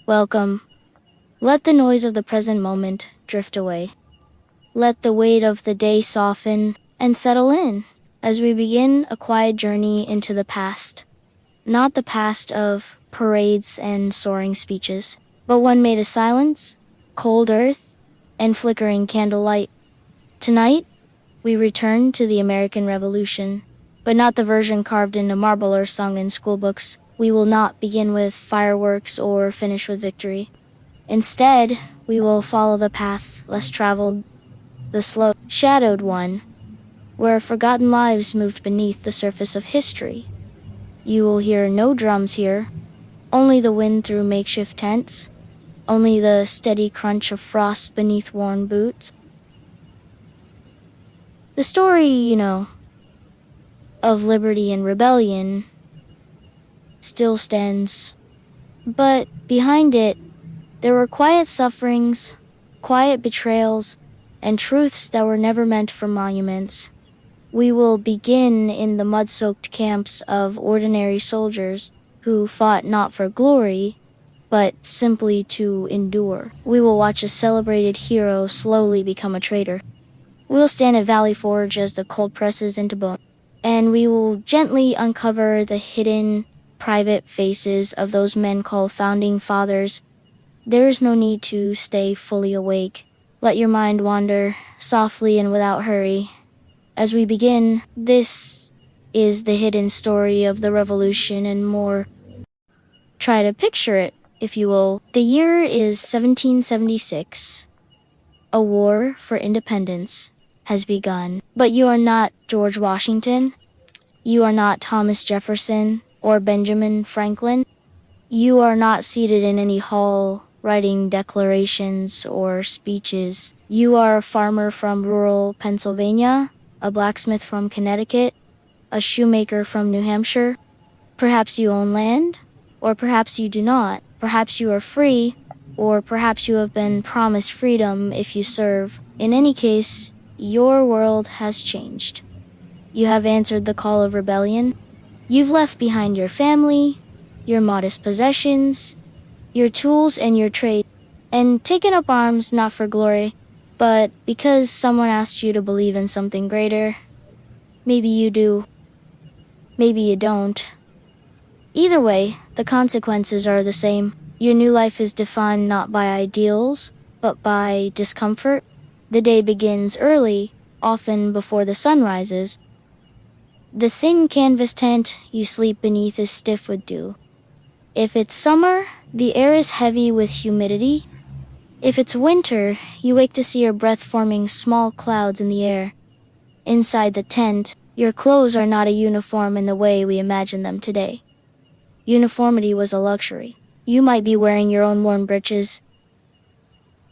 Welcome. Let the noise of the present moment drift away. Let the weight of the day soften and settle in as we begin a quiet journey into the past. Not the past of parades and soaring speeches, but one made of silence, cold earth, and flickering candlelight. Tonight, we return to the American Revolution, but not the version carved into marble or sung in schoolbooks. We will not begin with fireworks or finish with victory. Instead, we will follow the path less traveled, the slow, shadowed one, where forgotten lives moved beneath the surface of history. You will hear no drums here, only the wind through makeshift tents, only the steady crunch of frost beneath worn boots. The story, of liberty and rebellion still stands. But behind it, there were quiet sufferings, quiet betrayals, and truths that were never meant for monuments. We will begin in the mud-soaked camps of ordinary soldiers who fought not for glory, but simply to endure. We will watch a celebrated hero slowly become a traitor. We'll stand at Valley Forge as the cold presses into bone, and we will gently uncover the hidden, private faces of those men called Founding Fathers. There is no need to stay fully awake. Let your mind wander softly and without hurry. As we begin, this is the hidden story of the revolution and more. Try to picture it, if you will. The year is 1776. A war for independence has begun. But you are not George Washington. You are not Thomas Jefferson or Benjamin Franklin. You are not seated in any hall writing declarations or speeches. You are a farmer from rural Pennsylvania, a blacksmith from Connecticut, a shoemaker from New Hampshire. Perhaps you own land, or perhaps you do not. Perhaps you are free, or perhaps you have been promised freedom if you serve. In any case, your world has changed. You have answered the call of rebellion. You've left behind your family, your modest possessions, your tools and your trade, and taken up arms not for glory, but because someone asked you to believe in something greater. Maybe you do. Maybe you don't. Either way, the consequences are the same. Your new life is defined not by ideals, but by discomfort. The day begins early, often before the sun rises. The thin canvas tent you sleep beneath is stiff with dew. If it's summer, the air is heavy with humidity. If it's winter, you wake to see your breath forming small clouds in the air. Inside the tent, your clothes are not a uniform in the way we imagine them today. Uniformity was a luxury. You might be wearing your own worn breeches,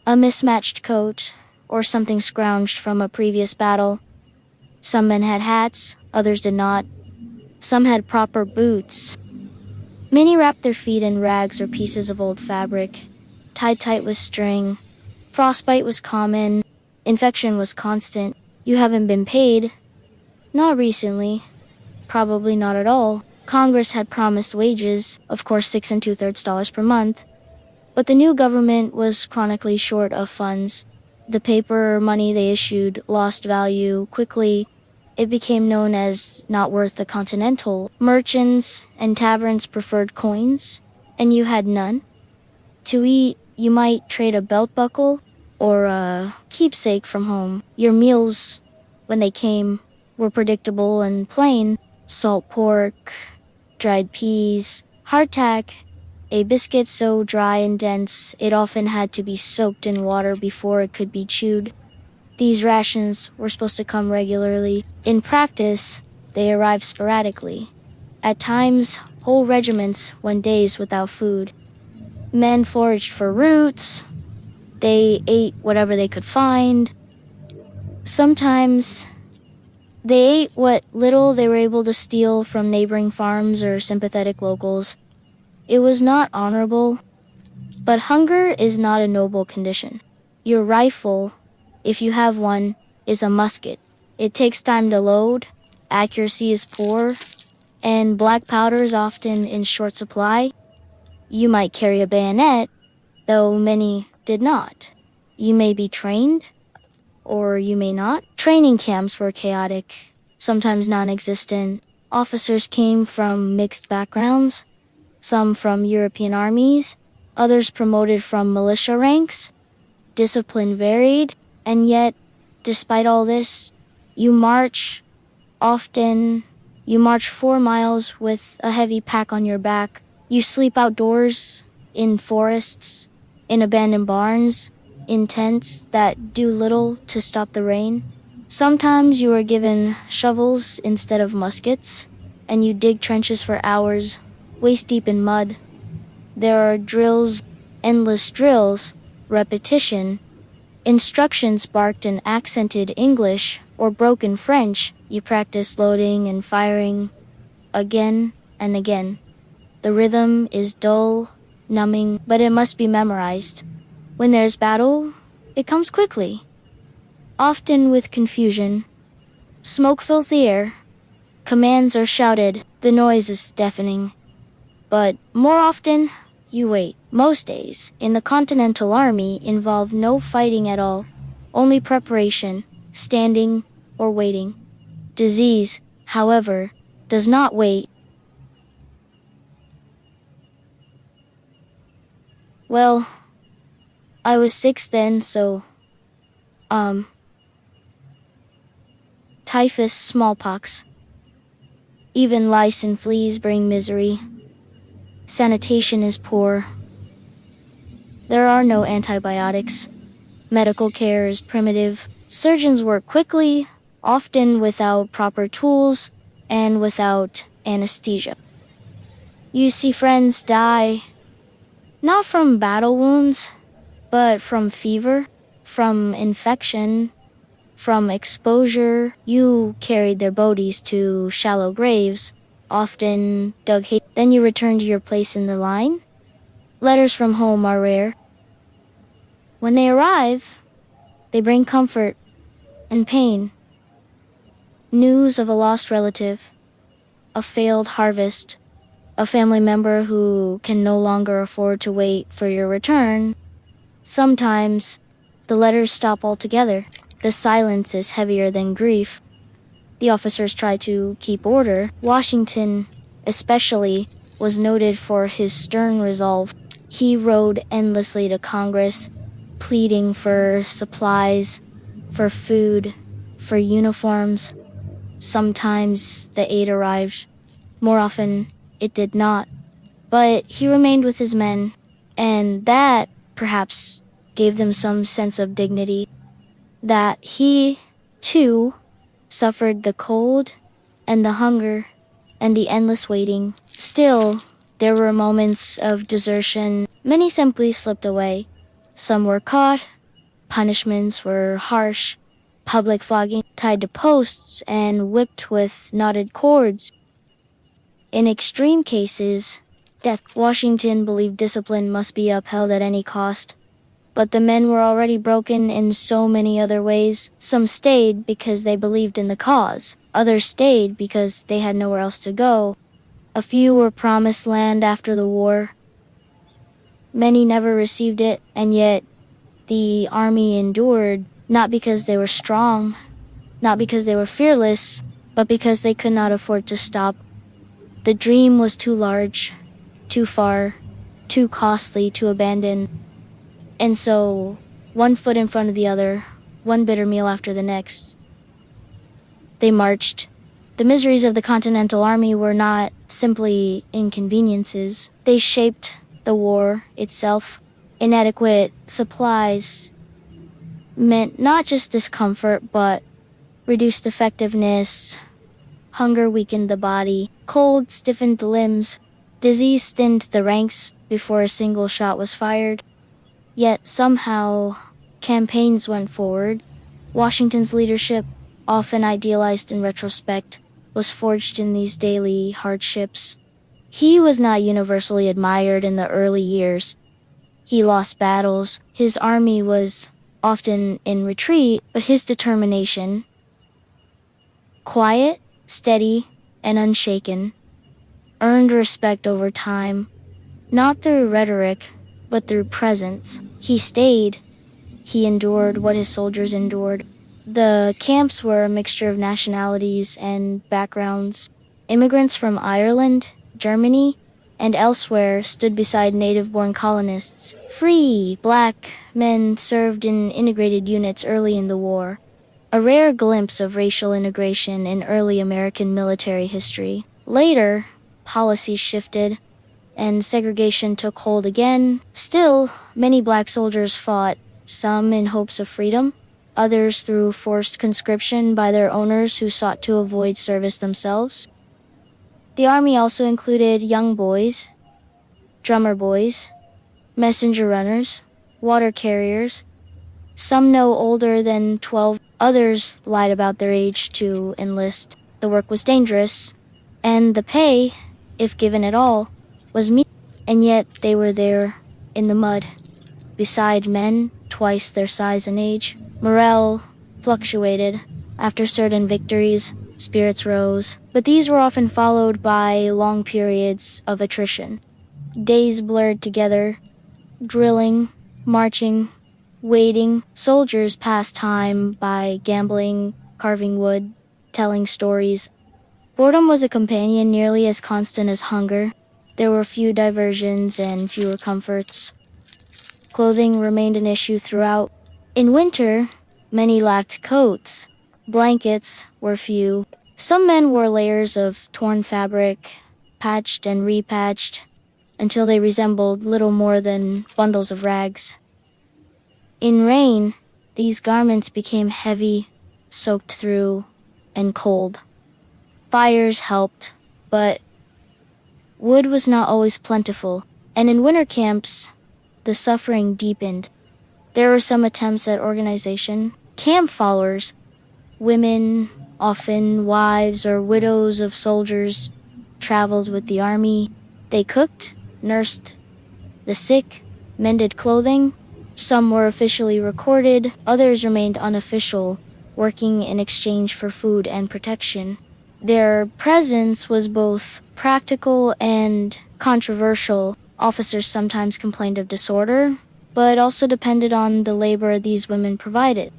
a mismatched coat, or something scrounged from a previous battle. Some men had hats, others did not. Some had proper boots. Many wrapped their feet in rags or pieces of old fabric, tied tight with string. Frostbite was common. Infection was constant. You haven't been paid. Not recently. Probably not at all. Congress had promised wages, of course $6 2/3 per month, but the new government was chronically short of funds. The paper money they issued lost value quickly. It became known as not worth a continental. Merchants and taverns preferred coins, and you had none. To eat, you might trade a belt buckle or a keepsake from home. Your meals, when they came, were predictable and plain. Salt pork, dried peas, hardtack, a biscuit so dry and dense it often had to be soaked in water before it could be chewed. These rations were supposed to come regularly. In practice, they arrived sporadically. At times, whole regiments went days without food. Men foraged for roots. They ate whatever they could find. Sometimes, they ate what little they were able to steal from neighboring farms or sympathetic locals. It was not honorable, but hunger is not a noble condition. Your rifle, if you have one, is a musket. It takes time to load, accuracy is poor, and black powder is often in short supply. You might carry a bayonet, though many did not. You may be trained, or you may not. Training camps were chaotic, sometimes non-existent. Officers came from mixed backgrounds, some from European armies, others promoted from militia ranks. Discipline varied, and yet, despite all this, you march. Often, you march 4 miles with a heavy pack on your back. You sleep outdoors, in forests, in abandoned barns, in tents that do little to stop the rain. Sometimes you are given shovels instead of muskets, and you dig trenches for hours, waist deep in mud. There are drills, endless drills, repetition, instructions barked in accented English or broken French. You practice loading and firing again and again. The rhythm is dull, numbing, but it must be memorized. When there's battle, it comes quickly, often with confusion. Smoke fills the air. Commands are shouted. The noise is deafening. But more often, you wait. Most days in the Continental Army involve no fighting at all, only preparation, standing, or waiting. Disease, however, does not wait. Well, I was 6 then, so, typhus, smallpox. Even lice and fleas bring misery. Sanitation is poor. There are no antibiotics. Medical care is primitive. Surgeons work quickly, often without proper tools and without anesthesia. You see friends die, not from battle wounds, but from fever, from infection, from exposure. You carried their bodies to shallow graves, often dug. Then you return to your place in the line. Letters from home are rare. When they arrive, they bring comfort and pain. News of a lost relative, a failed harvest, a family member who can no longer afford to wait for your return. Sometimes, the letters stop altogether. The silence is heavier than grief. The officers try to keep order. Washington, especially, was noted for his stern resolve. He rode endlessly to Congress, pleading for supplies, for food, for uniforms. Sometimes the aid arrived. More often, it did not. But he remained with his men, and that, perhaps, gave them some sense of dignity. That he, too, suffered the cold and the hunger and the endless waiting. Still, there were moments of desertion. Many simply slipped away. Some were caught. Punishments were harsh. Public flogging, tied to posts and whipped with knotted cords. In extreme cases, death. Washington believed discipline must be upheld at any cost. But the men were already broken in so many other ways. Some stayed because they believed in the cause. Others stayed because they had nowhere else to go. A few were promised land after the war. Many never received it, and yet the army endured, not because they were strong, not because they were fearless, but because they could not afford to stop. The dream was too large, too far, too costly to abandon. And so, one foot in front of the other, one bitter meal after the next, they marched. The miseries of the Continental Army were not simply inconveniences. They shaped the war itself. Inadequate supplies meant not just discomfort, but reduced effectiveness. Hunger weakened the body. Cold stiffened the limbs. Disease thinned the ranks before a single shot was fired. Yet somehow, campaigns went forward. Washington's leadership, often idealized in retrospect, was forged in these daily hardships. He was not universally admired in the early years. He lost battles. His army was often in retreat, but his determination, quiet, steady, and unshaken, earned respect over time, not through rhetoric, but through presence. He stayed. He endured what his soldiers endured. The camps were a mixture of nationalities and backgrounds. Immigrants from Ireland, Germany, and elsewhere stood beside native-born colonists. Free, black men served in integrated units early in the war, a rare glimpse of racial integration in early American military history. Later, policies shifted, and segregation took hold again. Still, many black soldiers fought, some in hopes of freedom, others through forced conscription by their owners who sought to avoid service themselves. The army also included young boys, drummer boys, messenger runners, water carriers, some no older than 12, others lied about their age to enlist. The work was dangerous, and the pay, if given at all, was meager. And yet they were there, in the mud, beside men twice their size and age. Morale fluctuated. After certain victories, spirits rose, but these were often followed by long periods of attrition. Days blurred together, drilling, marching, waiting. Soldiers passed time by gambling, carving wood, telling stories. Boredom was a companion nearly as constant as hunger. There were few diversions and fewer comforts. Clothing remained an issue throughout. In winter, many lacked coats. Blankets were few. Some men wore layers of torn fabric, patched and repatched, until they resembled little more than bundles of rags. In rain, these garments became heavy, soaked through, and cold. Fires helped, but wood was not always plentiful, and in winter camps, the suffering deepened. There were some attempts at organization. Camp followers, women, often wives or widows of soldiers, traveled with the army. They cooked, nursed the sick, mended clothing. Some were officially recorded, others remained unofficial, working in exchange for food and protection. Their presence was both practical and controversial. Officers sometimes complained of disorder, but also depended on the labor these women provided.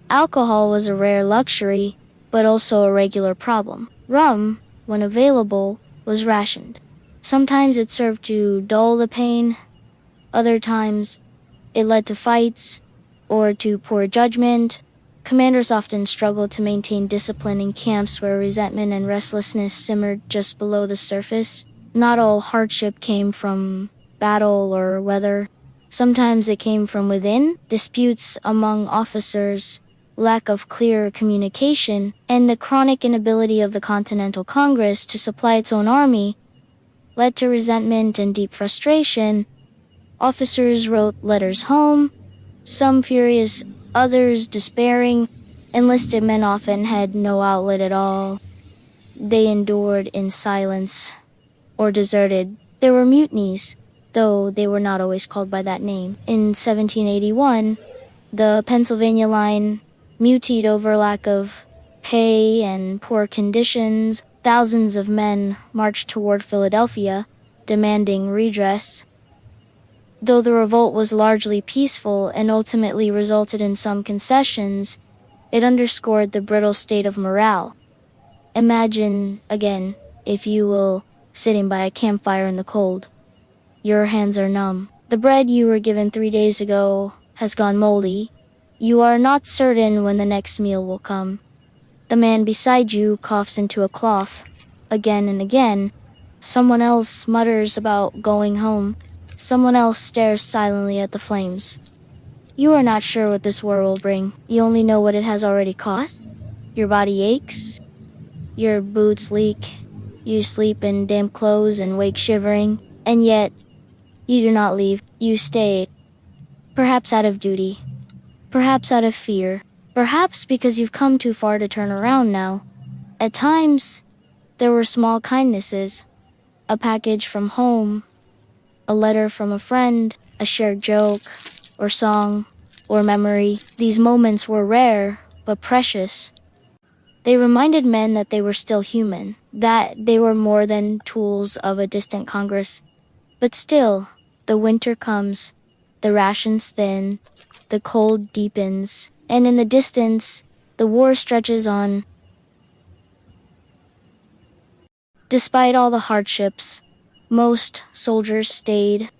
Alcohol was a rare luxury, but also a regular problem. Rum, when available, was rationed. Sometimes it served to dull the pain, other times it led to fights or to poor judgment. Commanders often struggled to maintain discipline in camps where resentment and restlessness simmered just below the surface. Not all hardship came from battle or weather. Sometimes it came from within. Disputes among officers, lack of clear communication, and the chronic inability of the Continental Congress to supply its own army led to resentment and deep frustration. Officers wrote letters home, some furious, others despairing. Enlisted men often had no outlet at all. They endured in silence or deserted. There were mutinies, though they were not always called by that name. In 1781, the Pennsylvania line mutinied over lack of pay and poor conditions. Thousands of men marched toward Philadelphia, demanding redress. Though the revolt was largely peaceful and ultimately resulted in some concessions, it underscored the brittle state of morale. Imagine, again, if you will, sitting by a campfire in the cold. Your hands are numb. The bread you were given 3 days ago has gone moldy. You are not certain when the next meal will come. The man beside you coughs into a cloth. Again and again, someone else mutters about going home. Someone else stares silently at the flames. You are not sure what this war will bring. You only know what it has already cost. Your body aches. Your boots leak. You sleep in damp clothes and wake shivering. And yet, you do not leave. You stay. Perhaps out of duty. Perhaps out of fear. Perhaps because you've come too far to turn around now. At times, there were small kindnesses. A package from home. A letter from a friend, a shared joke, or song, or memory. These moments were rare, but precious. They reminded men that they were still human, that they were more than tools of a distant Congress. But still, The winter comes, the rations thin, the cold deepens, and in the distance, the war stretches on. Despite all the hardships, most soldiers stayed,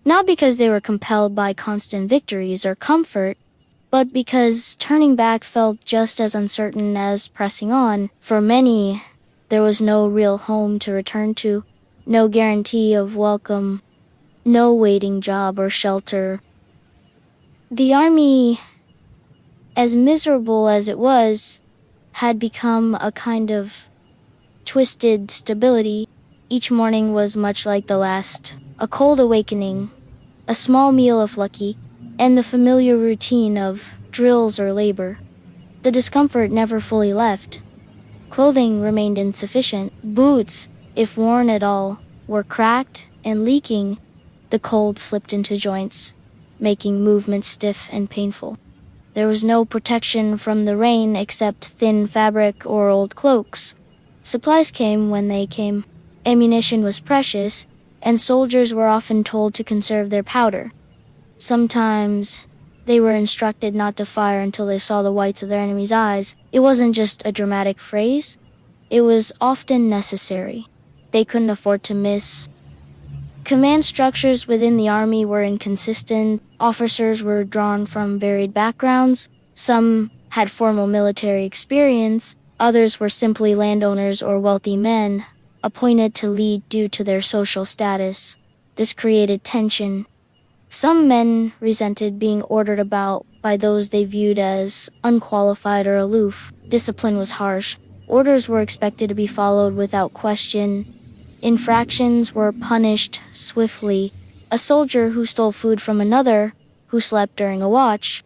not because they were compelled by constant victories or comfort, but because turning back felt just as uncertain as pressing on. For many, there was no real home to return to, no guarantee of welcome, no waiting job or shelter. The army, as miserable as it was, had become a kind of twisted stability. Each morning was much like the last, a cold awakening, a small meal if lucky, and the familiar routine of drills or labor. The discomfort never fully left. Clothing remained insufficient. Boots, if worn at all, were cracked and leaking. The cold slipped into joints, making movement stiff and painful. There was no protection from the rain except thin fabric or old cloaks. Supplies came when they came. Ammunition was precious, and soldiers were often told to conserve their powder. Sometimes they were instructed not to fire until they saw the whites of their enemy's eyes. It wasn't just a dramatic phrase. It was often necessary. They couldn't afford to miss. Command structures within the army were inconsistent. Officers were drawn from varied backgrounds. Some had formal military experience. Others were simply landowners or wealthy men, appointed to lead due to their social status. This created tension. Some men resented being ordered about by those they viewed as unqualified or aloof. Discipline was harsh. Orders were expected to be followed without question. Infractions were punished swiftly. A soldier who stole food from another, who slept during a watch,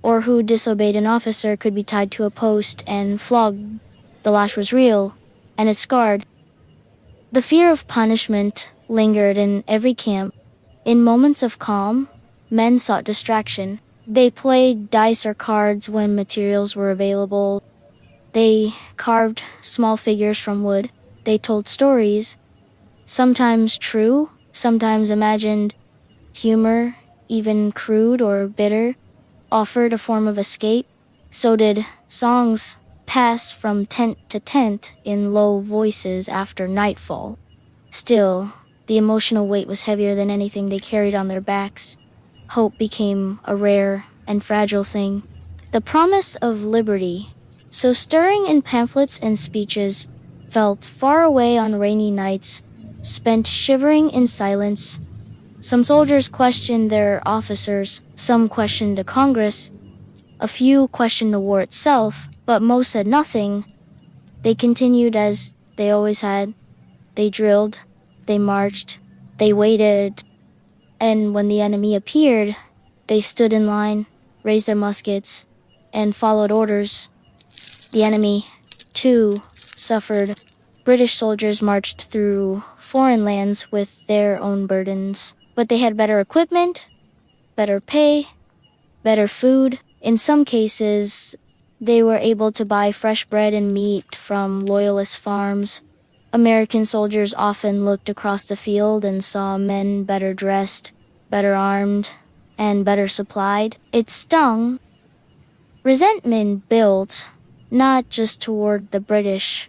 or who disobeyed an officer could be tied to a post and flogged. The lash was real, and it scarred. The fear of punishment lingered in every camp. In moments of calm, men sought distraction. They played dice or cards when materials were available. They carved small figures from wood. They told stories, sometimes true, sometimes imagined. Humor, even crude or bitter, offered a form of escape. So did songs pass from tent to tent in low voices after nightfall. Still, the emotional weight was heavier than anything they carried on their backs. Hope became a rare and fragile thing. The promise of liberty, so stirring in pamphlets and speeches, felt far away on rainy nights, spent shivering in silence. Some soldiers questioned their officers, some questioned the Congress, a few questioned the war itself, but most said nothing. They continued as they always had. They drilled, they marched, they waited, and when the enemy appeared, they stood in line, raised their muskets, and followed orders. The enemy, too, suffered. British soldiers marched through foreign lands with their own burdens, but they had better equipment, better pay, better food. In some cases, they were able to buy fresh bread and meat from loyalist farms. American soldiers often looked across the field and saw men better dressed, better armed, and better supplied. It stung. Resentment built, not just toward the British,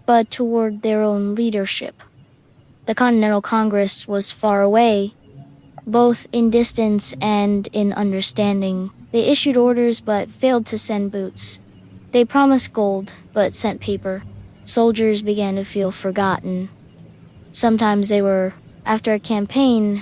but toward their own leadership. The Continental Congress was far away, both in distance and in understanding. They issued orders but failed to send boots. They promised gold but sent paper. Soldiers began to feel forgotten. Sometimes they were, after a campaign,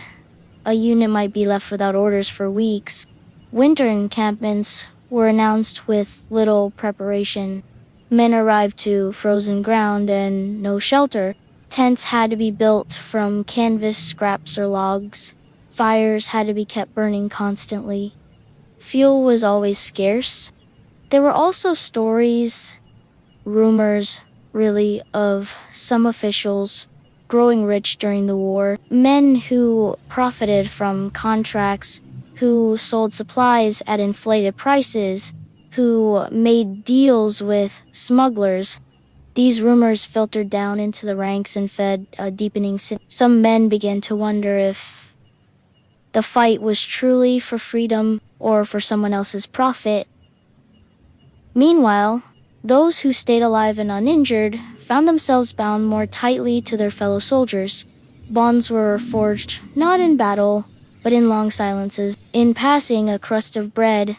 a unit might be left without orders for weeks. Winter encampments were announced with little preparation. Men arrived to frozen ground and no shelter. Tents had to be built from canvas scraps or logs. Fires had to be kept burning constantly. Fuel was always scarce. There were also stories, rumors, really, of some officials growing rich during the war. Men who profited from contracts, who sold supplies at inflated prices, who made deals with smugglers. These rumors filtered down into the ranks and fed a deepening sin. Some men began to wonder if the fight was truly for freedom or for someone else's profit. Meanwhile, those who stayed alive and uninjured found themselves bound more tightly to their fellow soldiers. Bonds were forged not in battle, but in long silences, in passing a crust of bread,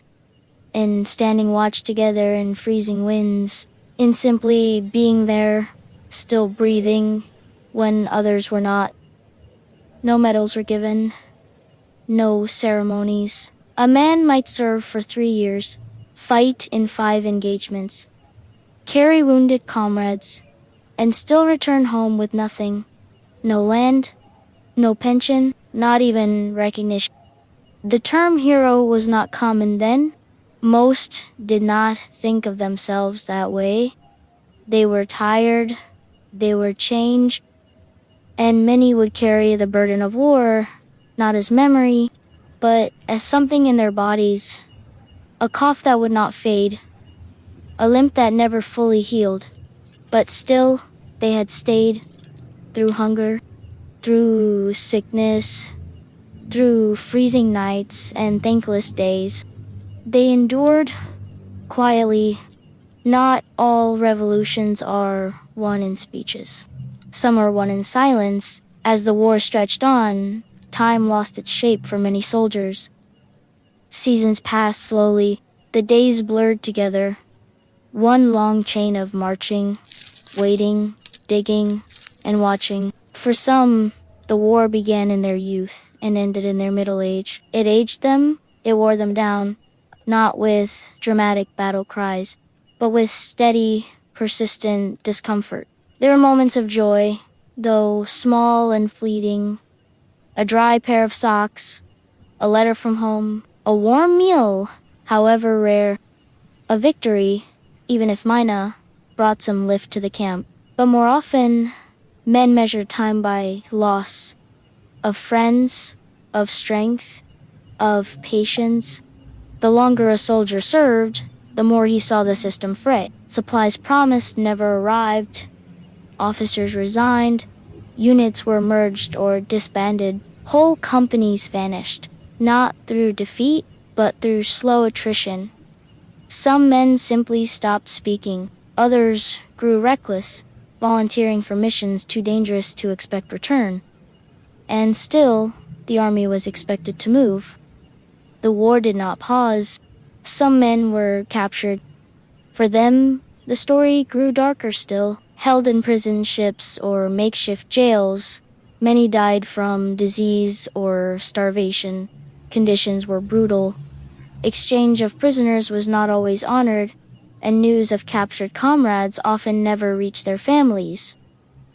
in standing watch together in freezing winds, in simply being there, still breathing, when others were not. No medals were given, no ceremonies. A man might serve for 3 years, fight in 5 engagements, carry wounded comrades, and still return home with nothing. No land, no pension, not even recognition. The term hero was not common then. Most did not think of themselves that way. They were tired, they were changed, and many would carry the burden of war, not as memory, but as something in their bodies. A cough that would not fade, a limp that never fully healed. But still, they had stayed through hunger, through sickness, through freezing nights and thankless days. They endured quietly. Not all revolutions are won in speeches. Some are won in silence. As the war stretched on, time lost its shape for many soldiers. Seasons passed slowly, the days blurred together. One long chain of marching, waiting, digging, and watching. For some, the war began in their youth and ended in their middle age. It aged them, it wore them down, not with dramatic battle cries, but with steady, persistent discomfort. There were moments of joy, though small and fleeting. A dry pair of socks, a letter from home, a warm meal, however rare. A victory, even if minor, brought some lift to the camp. But more often, men measured time by loss of friends, of strength, of patience. The longer a soldier served, the more he saw the system fray. Supplies promised never arrived. Officers resigned. Units were merged or disbanded. Whole companies vanished, not through defeat, but through slow attrition. Some men simply stopped speaking. Others grew reckless, volunteering for missions too dangerous to expect return. And still, the army was expected to move. The war did not pause. Some men were captured. For them, the story grew darker still. Held in prison ships or makeshift jails, many died from disease or starvation. Conditions were brutal. Exchange of prisoners was not always honored, and news of captured comrades often never reached their families.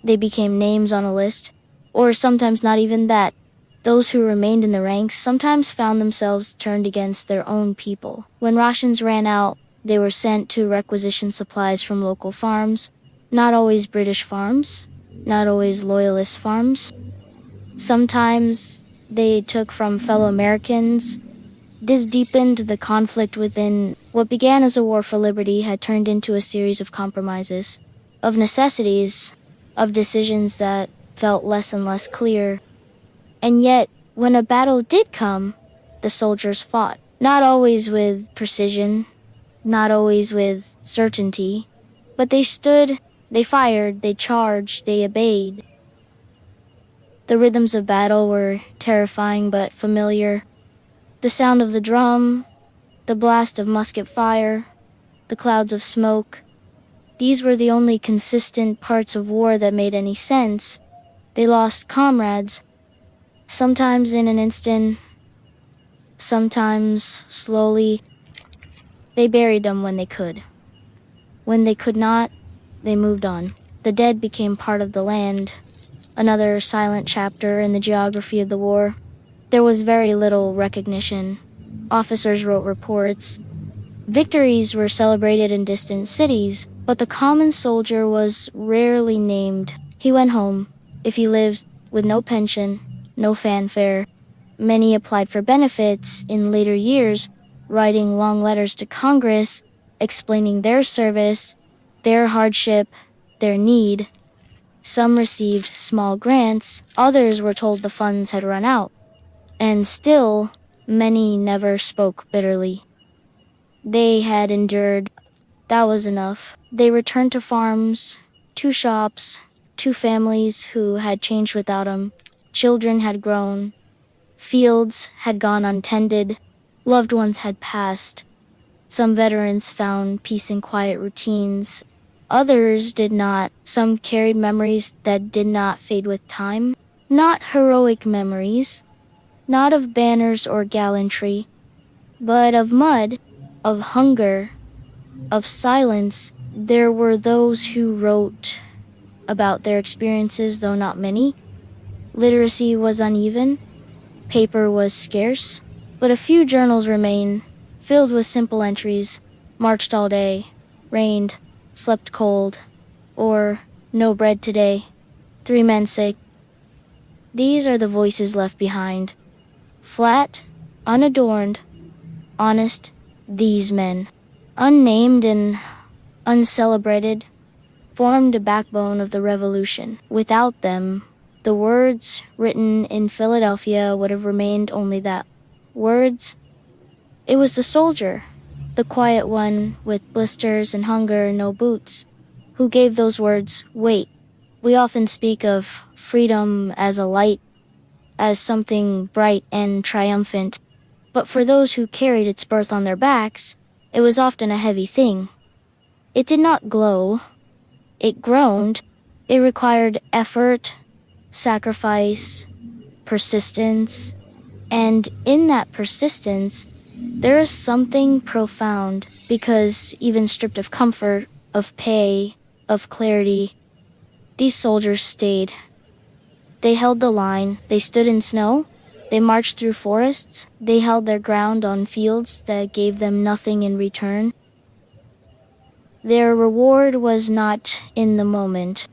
They became names on a list, or sometimes not even that. Those who remained in the ranks sometimes found themselves turned against their own people. When rations ran out, they were sent to requisition supplies from local farms, not always British farms, not always loyalist farms. Sometimes they took from fellow Americans. This deepened the conflict within. What began as a war for liberty had turned into a series of compromises, of necessities, of decisions that felt less and less clear. And yet, when a battle did come, the soldiers fought, not always with precision, not always with certainty, but they stood, they fired, they charged, they obeyed. The rhythms of battle were terrifying but familiar. The sound of the drum, the blast of musket fire, the clouds of smoke. These were the only consistent parts of war that made any sense. They lost comrades, sometimes in an instant, sometimes slowly. They buried them when they could. When they could not, they moved on. The dead became part of the land, another silent chapter in the geography of the war. There was very little recognition. Officers wrote reports. Victories were celebrated in distant cities, but the common soldier was rarely named. He went home, if he lived, with no pension, no fanfare. Many applied for benefits in later years, writing long letters to Congress, explaining their service, their hardship, their need. Some received small grants, others were told the funds had run out. And still, many never spoke bitterly. They had endured. That was enough. They returned to farms, to shops, to families who had changed without them. Children had grown. Fields had gone untended. Loved ones had passed. Some veterans found peace in quiet routines. Others did not. Some carried memories that did not fade with time. Not heroic memories, not of banners or gallantry, but of mud, of hunger, of silence. There were those who wrote about their experiences, though not many. Literacy was uneven, paper was scarce, but a few journals remain, filled with simple entries: marched all day, rained, slept cold, or no bread today, 3 men sick. These are the voices left behind. Flat, unadorned, honest, these men, unnamed and uncelebrated, formed a backbone of the revolution. Without them, the words written in Philadelphia would have remained only that. Words. It was the soldier, the quiet one with blisters and hunger and no boots, who gave those words weight. We often speak of freedom as a light, as something bright and triumphant, but for those who carried its birth on their backs, it was often a heavy thing. It did not glow. It groaned. It required effort, sacrifice, persistence, and in that persistence, there is something profound, because even stripped of comfort, of pay, of clarity, these soldiers stayed. They held the line. They stood in snow. They marched through forests. They held their ground on fields that gave them nothing in return. Their reward was not in the moment.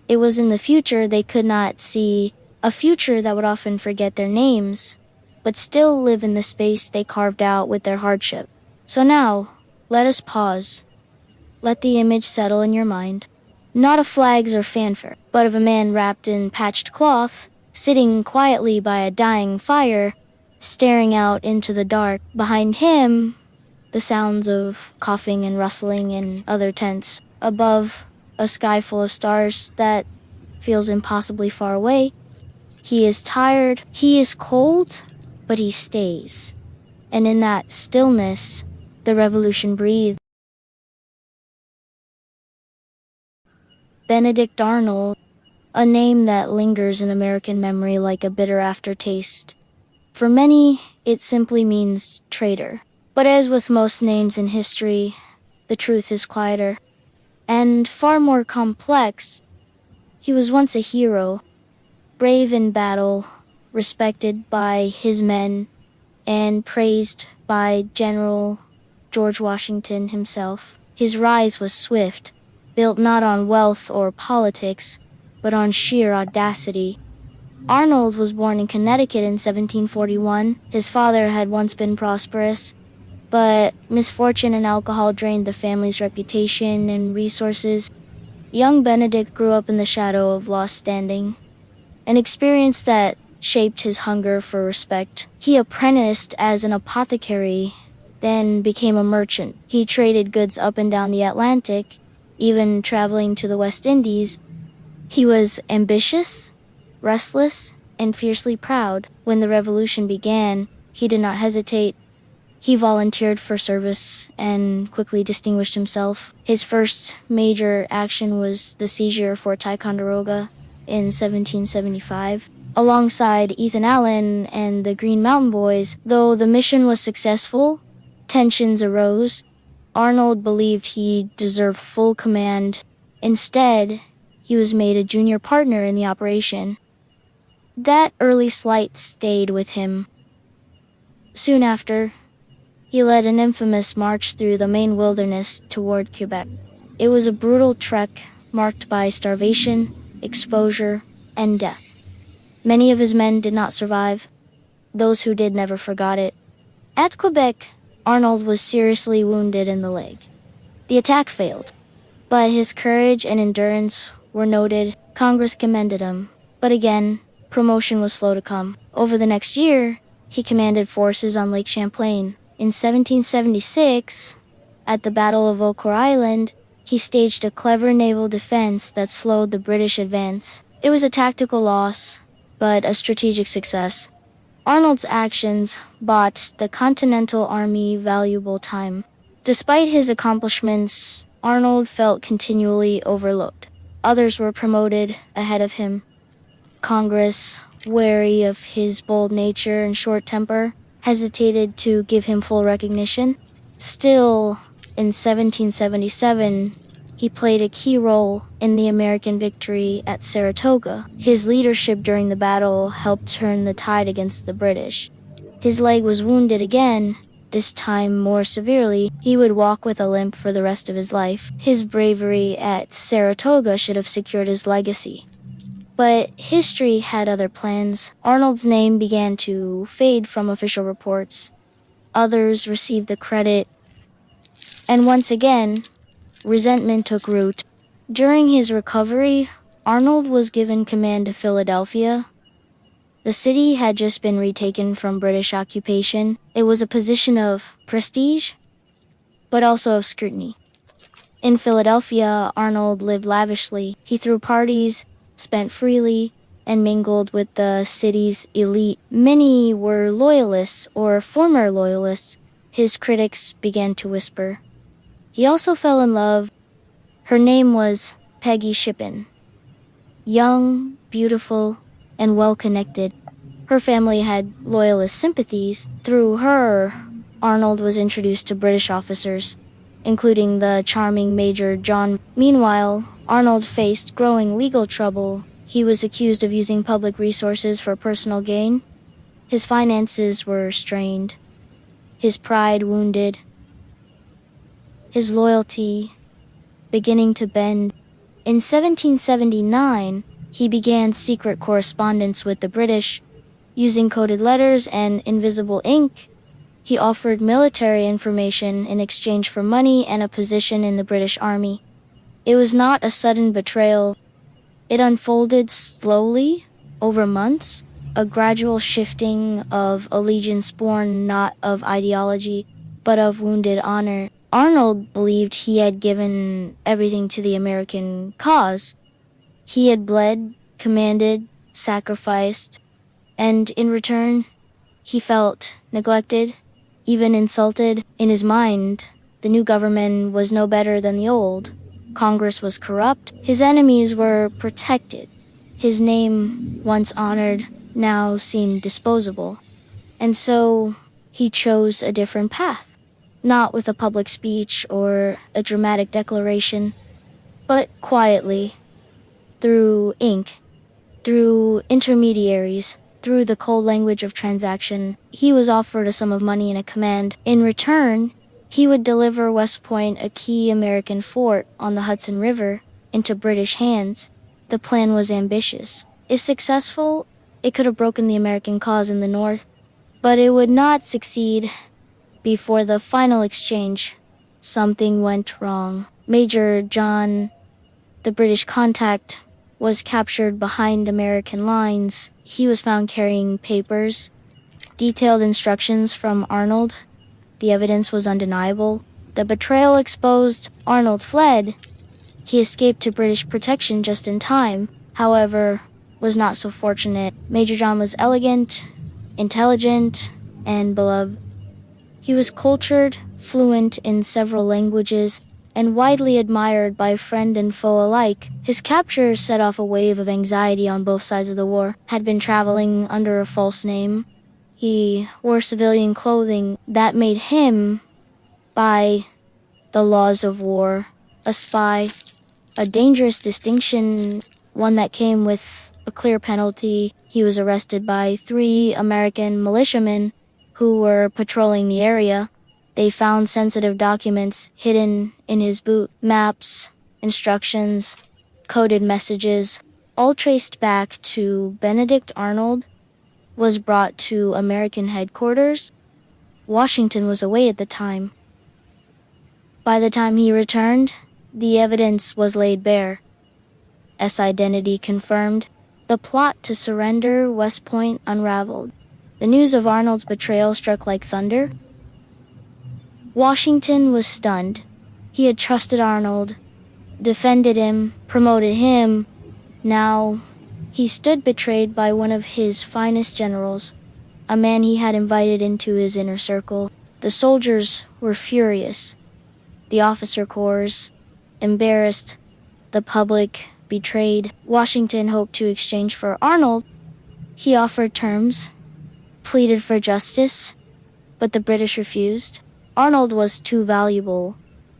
It was in the future they could not see, a future that would often forget their names, but still live in the space they carved out with their hardship. So now, let us pause. Let the image settle in your mind. Not of flags or fanfare, but of a man wrapped in patched cloth, sitting quietly by a dying fire, staring out into the dark. Behind him, the sounds of coughing and rustling in other tents. Above, a sky full of stars that feels impossibly far away. He is tired, he is cold, but he stays. And in that stillness, the revolution breathes. Benedict Arnold, a name that lingers in American memory like a bitter aftertaste. For many, it simply means traitor. But as with most names in history, the truth is quieter and far more complex. He was once a hero, brave in battle, respected by his men, and praised by General George Washington himself. His rise was swift, built not on wealth or politics, but on sheer audacity. Arnold was born in Connecticut in 1741. His father had once been prosperous, but misfortune and alcohol drained the family's reputation and resources. Young Benedict grew up in the shadow of lost standing, an experience that shaped his hunger for respect. He apprenticed as an apothecary, then became a merchant. He traded goods up and down the Atlantic, even traveling to the West Indies. He was ambitious, restless, and fiercely proud. When the revolution began, he did not hesitate. He volunteered for service and quickly distinguished himself. His first major action was the seizure of Fort Ticonderoga in 1775. Alongside Ethan Allen and the Green Mountain Boys, though the mission was successful, tensions arose. Arnold believed he deserved full command. Instead, he was made a junior partner in the operation. That early slight stayed with him. Soon after, he led an infamous march through the Maine wilderness toward Quebec. It was a brutal trek marked by starvation, exposure, and death. Many of his men did not survive. Those who did never forgot it. At Quebec, Arnold was seriously wounded in the leg. The attack failed, but his courage and endurance were noted. Congress commended him, but again, promotion was slow to come. Over the next year, he commanded forces on Lake Champlain. In 1776, at the Battle of Oquor Island, he staged a clever naval defense that slowed the British advance. It was a tactical loss, but a strategic success. Arnold's actions bought the Continental Army valuable time. Despite his accomplishments, Arnold felt continually overlooked. Others were promoted ahead of him. Congress, wary of his bold nature and short temper, hesitated to give him full recognition. Still, in 1777, he played a key role in the American victory at Saratoga. His leadership during the battle helped turn the tide against the British. His leg was wounded again, this time more severely. He would walk with a limp for the rest of his life. His bravery at Saratoga should have secured his legacy. But history had other plans. Arnold's name began to fade from official reports. Others received the credit. And once again, resentment took root. During his recovery, Arnold was given command of Philadelphia. The city had just been retaken from British occupation. It was a position of prestige, but also of scrutiny. In Philadelphia, Arnold lived lavishly. He threw parties, spent freely, and mingled with the city's elite. Many were loyalists or former loyalists. His critics began to whisper. He also fell in love. Her name was Peggy Shippen. Young, beautiful, and well-connected. Her family had loyalist sympathies. Through her, Arnold was introduced to British officers, including the charming Major John. Meanwhile, Arnold faced growing legal trouble. He was accused of using public resources for personal gain. His finances were strained, his pride wounded, his loyalty beginning to bend. In 1779, he began secret correspondence with the British. Using coded letters and invisible ink, he offered military information in exchange for money and a position in the British Army. It was not a sudden betrayal. It unfolded slowly, over months, a gradual shifting of allegiance born not of ideology, but of wounded honor. Arnold believed he had given everything to the American cause. He had bled, commanded, sacrificed, and in return, he felt neglected, even insulted. In his mind, the new government was no better than the old. Congress was corrupt. His enemies were protected. His name, once honored, now seemed disposable. And so he chose a different path. Not with a public speech or a dramatic declaration, but quietly, through ink, through intermediaries, through the cold language of transaction. He was offered a sum of money and a command. In return, he would deliver West Point, a key American fort on the Hudson River, into British hands. The plan was ambitious. If successful, it could have broken the American cause in the North, but it would not succeed. Before the final exchange, something went wrong. Major John, the British contact, was captured behind American lines. He was found carrying papers, detailed instructions from Arnold. The evidence was undeniable. The betrayal exposed. Arnold fled. He escaped to British protection just in time, however, was not so fortunate. Major John was elegant, intelligent, and beloved. He was cultured, fluent in several languages, and widely admired by friend and foe alike. His capture set off a wave of anxiety on both sides of the war. Had been traveling under a false name. He wore civilian clothing that made him, by the laws of war, a spy. A dangerous distinction, one that came with a clear penalty. He was arrested by 3 American militiamen who were patrolling the area. They found sensitive documents hidden in his boot. Maps, instructions, coded messages, all traced back to Benedict Arnold. Was brought to American headquarters. Washington was away at the time. By the time he returned, the evidence was laid bare. S identity confirmed. The plot to surrender West Point unraveled. The news of Arnold's betrayal struck like thunder. Washington was stunned. He had trusted Arnold, defended him, promoted him. Now, he stood betrayed by one of his finest generals, a man he had invited into his inner circle. The soldiers were furious. The officer corps, embarrassed. The public, betrayed. Washington hoped to exchange for Arnold. He offered terms, pleaded for justice, but the British refused. Arnold was too valuable.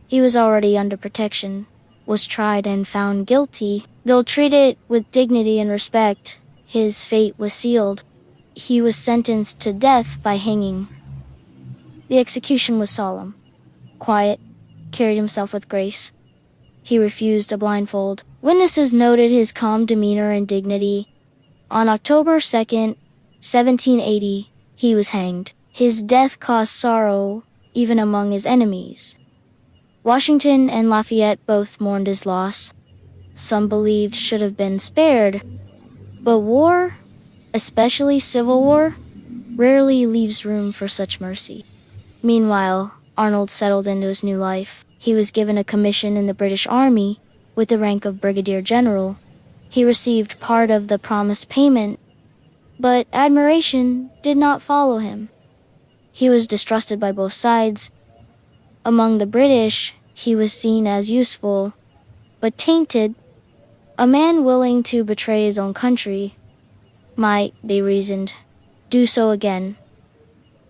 He was already under protection, was tried and found guilty. Though treated with dignity and respect, his fate was sealed. He was sentenced to death by hanging. The execution was solemn, quiet, carried himself with grace. He refused a blindfold. Witnesses noted his calm demeanor and dignity. On October 2nd, 1780, he was hanged. His death caused sorrow even among his enemies. Washington and Lafayette both mourned his loss. Some believed should have been spared. But war, especially civil war, rarely leaves room for such mercy. Meanwhile, Arnold settled into his new life. He was given a commission in the British Army with the rank of Brigadier General. He received part of the promised payment, but admiration did not follow him. He was distrusted by both sides. Among the British, he was seen as useful, but tainted. A man willing to betray his own country might, they reasoned, do so again.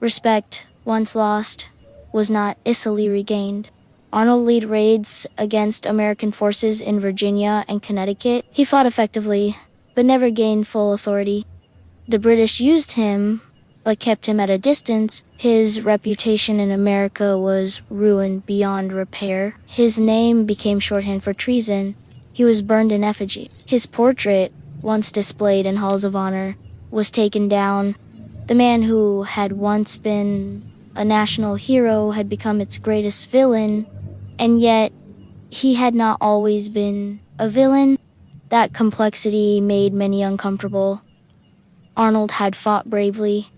Respect, once lost, was not easily regained. Arnold led raids against American forces in Virginia and Connecticut. He fought effectively, but never gained full authority. The British used him, but kept him at a distance. His reputation in America was ruined beyond repair. His name became shorthand for treason. He was burned in effigy. His portrait, once displayed in halls of honor, was taken down. The man who had once been a national hero had become its greatest villain, and yet he had not always been a villain. That complexity made many uncomfortable. Arnold had fought bravely,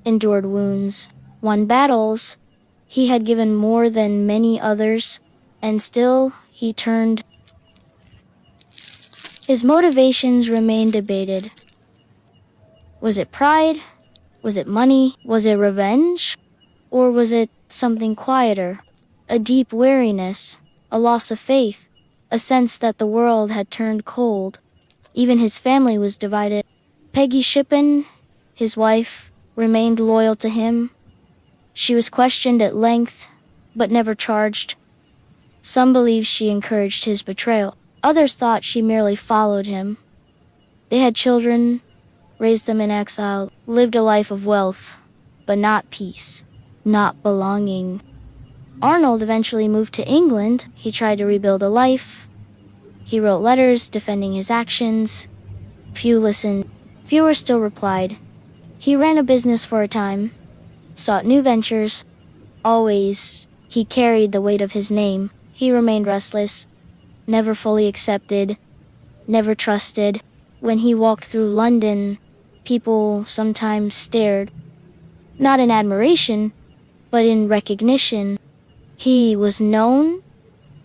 endured wounds, won battles. He had given more than many others, and still he turned. His motivations remained debated. Was it pride? Was it money? Was it revenge? Or was it something quieter? A deep weariness, a loss of faith, a sense that the world had turned cold. Even his family was divided. Peggy Shippen, his wife, remained loyal to him. She was questioned at length, but never charged. Some believed she encouraged his betrayal. Others thought she merely followed him. They had children, raised them in exile, lived a life of wealth, but not peace, not belonging. Arnold eventually moved to England. He tried to rebuild a life. He wrote letters defending his actions. Few listened. Fewer still replied. He ran a business for a time, sought new ventures. Always, he carried the weight of his name. He remained restless, never fully accepted, never trusted. When he walked through London, people sometimes stared, not in admiration, but in recognition. He was known,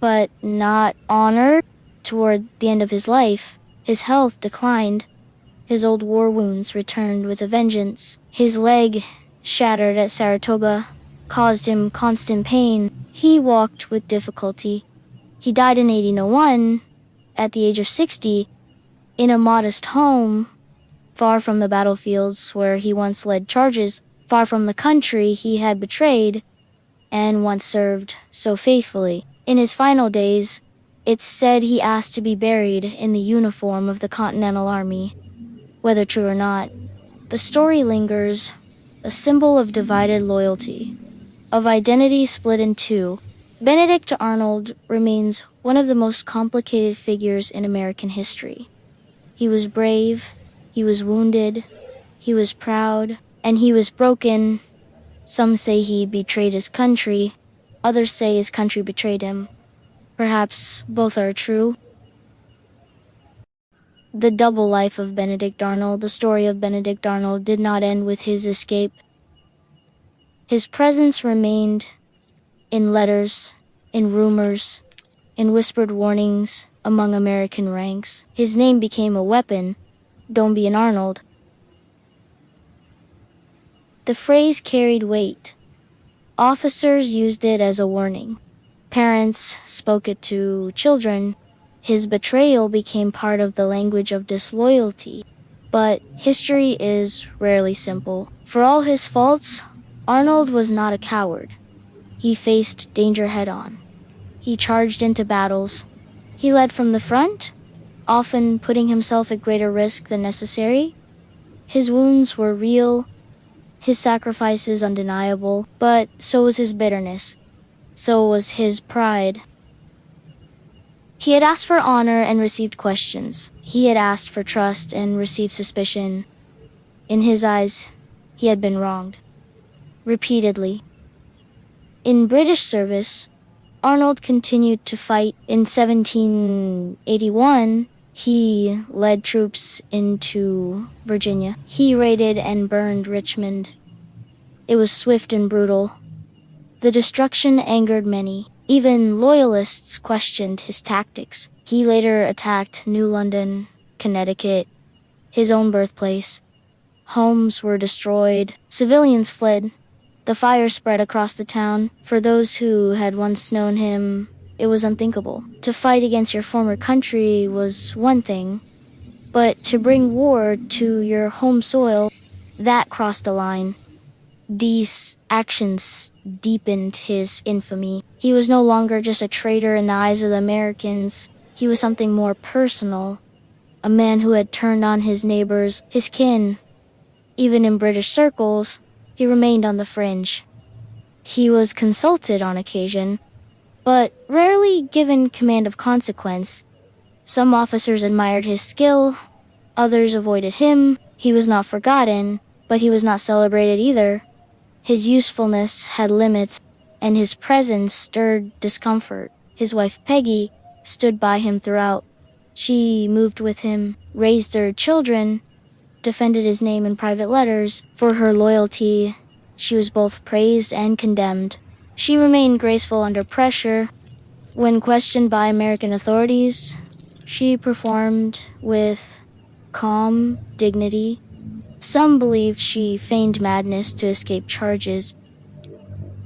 but not honored. Toward the end of his life, his health declined. His old war wounds returned with a vengeance. His leg, shattered at Saratoga, caused him constant pain. He walked with difficulty. He died in 1801, at the age of 60, in a modest home, far from the battlefields where he once led charges, far from the country he had betrayed and once served so faithfully. In his final days, it's said he asked to be buried in the uniform of the Continental Army. Whether true or not, the story lingers, a symbol of divided loyalty, of identity split in two. Benedict Arnold remains one of the most complicated figures in American history. He was brave, he was wounded, he was proud, and he was broken. Some say he betrayed his country, others say his country betrayed him. Perhaps both are true. The double life of Benedict Arnold. The story of Benedict Arnold did not end with his escape. His presence remained in letters, in rumors, in whispered warnings among American ranks. His name became a weapon. Don't be an Arnold. The phrase carried weight. Officers used it as a warning. Parents spoke it to children. His betrayal became part of the language of disloyalty. But history is rarely simple. For all his faults, Arnold was not a coward. He faced danger head-on. He charged into battles. He led from the front, often putting himself at greater risk than necessary. His wounds were real, his sacrifices undeniable, but so was his bitterness. So was his pride. He had asked for honor and received questions. He had asked for trust and received suspicion. In his eyes, he had been wronged. Repeatedly. In British service, Arnold continued to fight. In 1781, he led troops into Virginia. He raided and burned Richmond. It was swift and brutal. The destruction angered many. Even loyalists questioned his tactics. He later attacked New London, Connecticut, his own birthplace. Homes were destroyed. Civilians fled. The fire spread across the town. For those who had once known him, it was unthinkable. To fight against your former country was one thing, but to bring war to your home soil, that crossed a line. These actions deepened his infamy. He was no longer just a traitor in the eyes of the Americans. He was something more personal. A man who had turned on his neighbors, his kin. Even in British circles, he remained on the fringe. He was consulted on occasion, but rarely given command of consequence. Some officers admired his skill, others avoided him. He was not forgotten, but he was not celebrated either. His usefulness had limits, and his presence stirred discomfort. His wife Peggy stood by him throughout. She moved with him, raised their children, defended his name in private letters. For her loyalty, she was both praised and condemned. She remained graceful under pressure. When questioned by American authorities, she performed with calm dignity. Some believed she feigned madness to escape charges.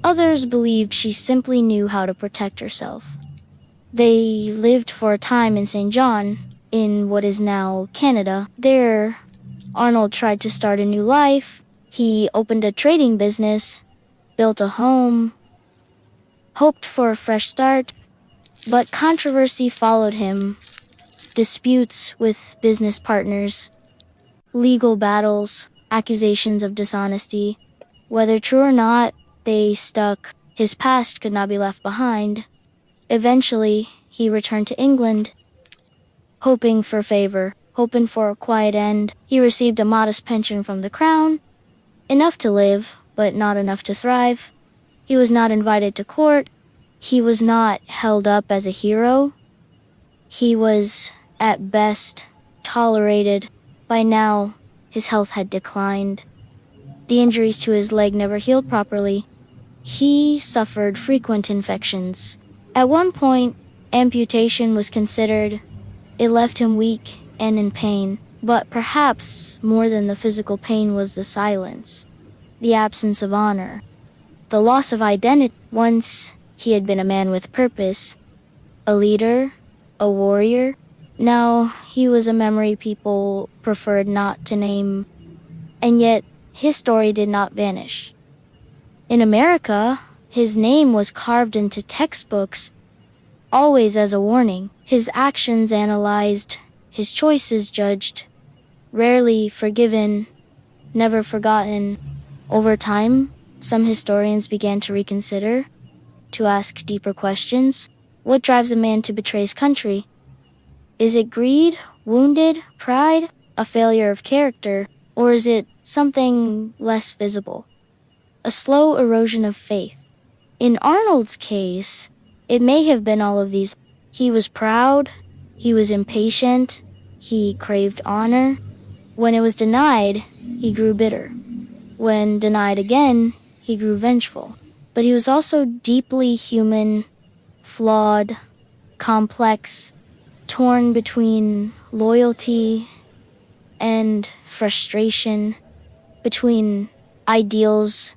Others believed she simply knew how to protect herself. They lived for a time in St. John, in what is now Canada. There, Arnold tried to start a new life. He opened a trading business, built a home, hoped for a fresh start, but controversy followed him. Disputes with business partners, legal battles, accusations of dishonesty. Whether true or not, they stuck. His past could not be left behind. Eventually, he returned to England, hoping for favor, hoping for a quiet end. He received a modest pension from the crown, enough to live, but not enough to thrive. He was not invited to court. He was not held up as a hero. He was, at best, tolerated. By now, his health had declined. The injuries to his leg never healed properly. He suffered frequent infections. At one point, amputation was considered. It left him weak and in pain, but perhaps more than the physical pain was the silence, the absence of honor, the loss of identity. Once, he had been a man with purpose, a leader, a warrior. Now, he was a memory people preferred not to name. And yet, his story did not vanish. In America, his name was carved into textbooks, always as a warning. His actions analyzed, his choices judged, rarely forgiven, never forgotten. Over time, some historians began to reconsider, to ask deeper questions. What drives a man to betray his country? Is it greed, wounded, pride, a failure of character, or is it something less visible? A slow erosion of faith. In Arnold's case, it may have been all of these. He was proud, he was impatient, He craved honor. When it was denied, he grew bitter. When denied again, he grew vengeful. But he was also deeply human, flawed, complex, torn between loyalty and frustration, between ideals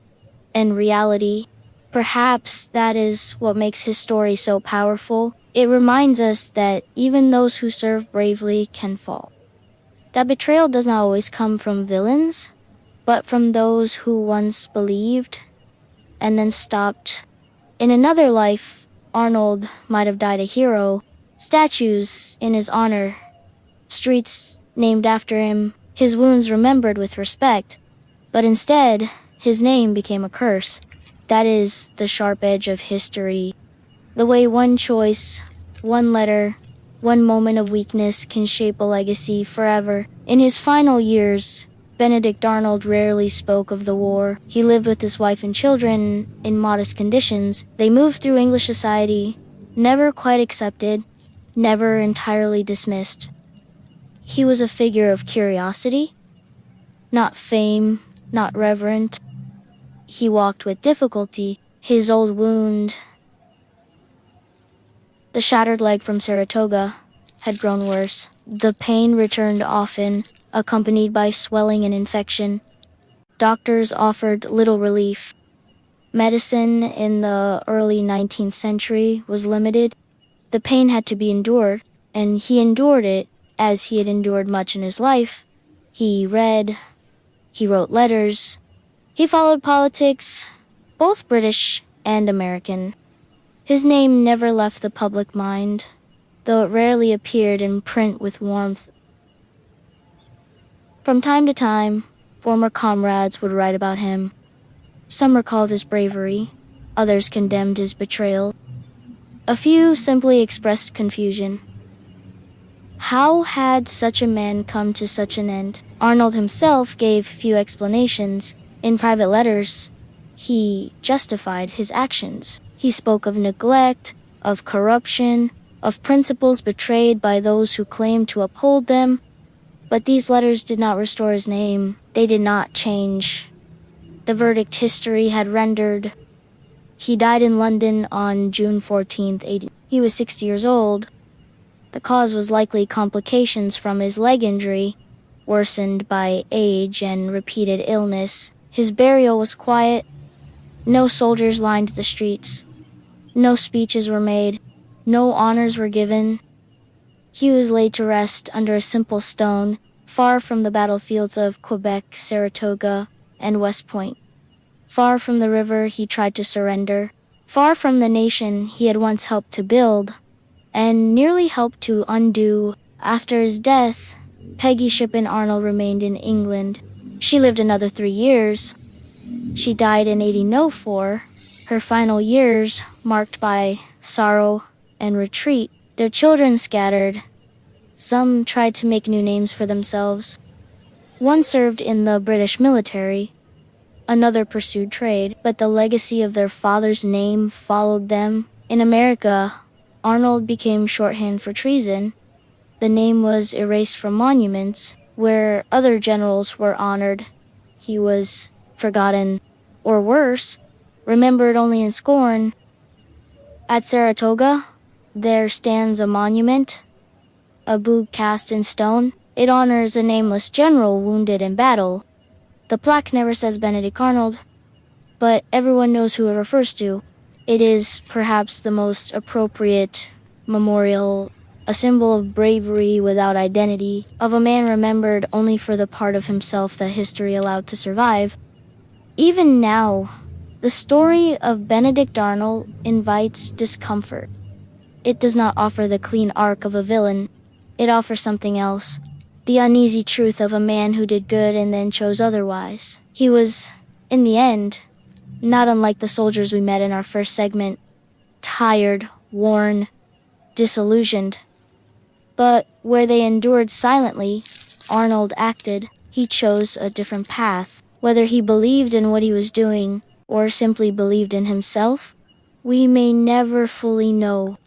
and reality. Perhaps that is what makes his story so powerful. It reminds us that even those who serve bravely can fall. That betrayal does not always come from villains, but from those who once believed and then stopped. In another life, Arnold might have died a hero, statues in his honor, streets named after him, his wounds remembered with respect, but instead, his name became a curse. That is the sharp edge of history. The way one choice, one letter, one moment of weakness can shape a legacy forever. In his final years, Benedict Arnold rarely spoke of the war. He lived with his wife and children in modest conditions. They moved through English society, never quite accepted, never entirely dismissed. He was a figure of curiosity, not fame, not reverent. He walked with difficulty. His old wound, the shattered leg from Saratoga, had grown worse. The pain returned often, accompanied by swelling and infection. Doctors offered little relief. Medicine in the early 19th century was limited. The pain had to be endured, and he endured it as he had endured much in his life. He read, he wrote letters, he followed politics, both British and American. His name never left the public mind, though it rarely appeared in print with warmth. From time to time, former comrades would write about him. Some recalled his bravery, others condemned his betrayal. A few simply expressed confusion. How had such a man come to such an end? Arnold himself gave few explanations. In private letters, he justified his actions. He spoke of neglect, of corruption, of principles betrayed by those who claimed to uphold them. But these letters did not restore his name. They did not change the verdict history had rendered. He died in London on June 14th, 18. He was 60 years old. The cause was likely complications from his leg injury, worsened by age and repeated illness. His burial was quiet. No soldiers lined the streets. No speeches were made. No honors were given. He was laid to rest under a simple stone, far from the battlefields of Quebec, Saratoga, and West Point. Far from the river he tried to surrender. Far from the nation he had once helped to build, and nearly helped to undo. After his death, Peggy Shippen Arnold remained in England. She lived another 3 years. She died in 1804, her final years marked by sorrow and retreat. Their children scattered. Some tried to make new names for themselves. One served in the British military. Another pursued trade, but the legacy of their father's name followed them. In America, Arnold became shorthand for treason. The name was erased from monuments. Where other generals were honored, he was forgotten, or worse, remembered only in scorn. At Saratoga, there stands a monument, a boog cast in stone. It honors a nameless general wounded in battle. The plaque never says Benedict Arnold, but everyone knows who it refers to. It is perhaps the most appropriate memorial, a symbol of bravery without identity, of a man remembered only for the part of himself that history allowed to survive. Even now, the story of Benedict Arnold invites discomfort. It does not offer the clean arc of a villain. It offers something else. The uneasy truth of a man who did good and then chose otherwise. He was, in the end, not unlike the soldiers we met in our first segment, tired, worn, disillusioned. But where they endured silently, Arnold acted. He chose a different path. Whether he believed in what he was doing or simply believed in himself, we may never fully know.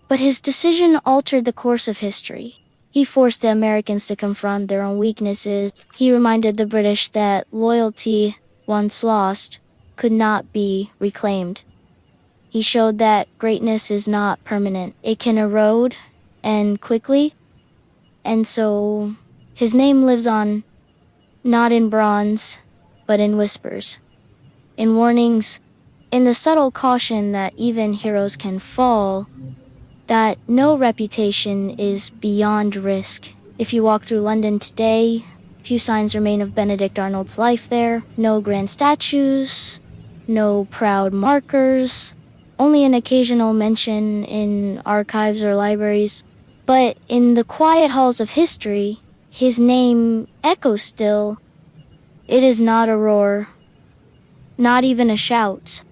But his decision altered the course of history. He forced the Americans to confront their own weaknesses. He reminded the British that loyalty, once lost, could not be reclaimed. He showed that greatness is not permanent. It can erode, and quickly. And so, his name lives on, not in bronze, but in whispers, in warnings, in the subtle caution that even heroes can fall, that no reputation is beyond risk. If you walk through London today, few signs remain of Benedict Arnold's life there. No grand statues, no proud markers, only an occasional mention in archives or libraries. But in the quiet halls of history, his name echoes still. It is not a roar, not even a shout,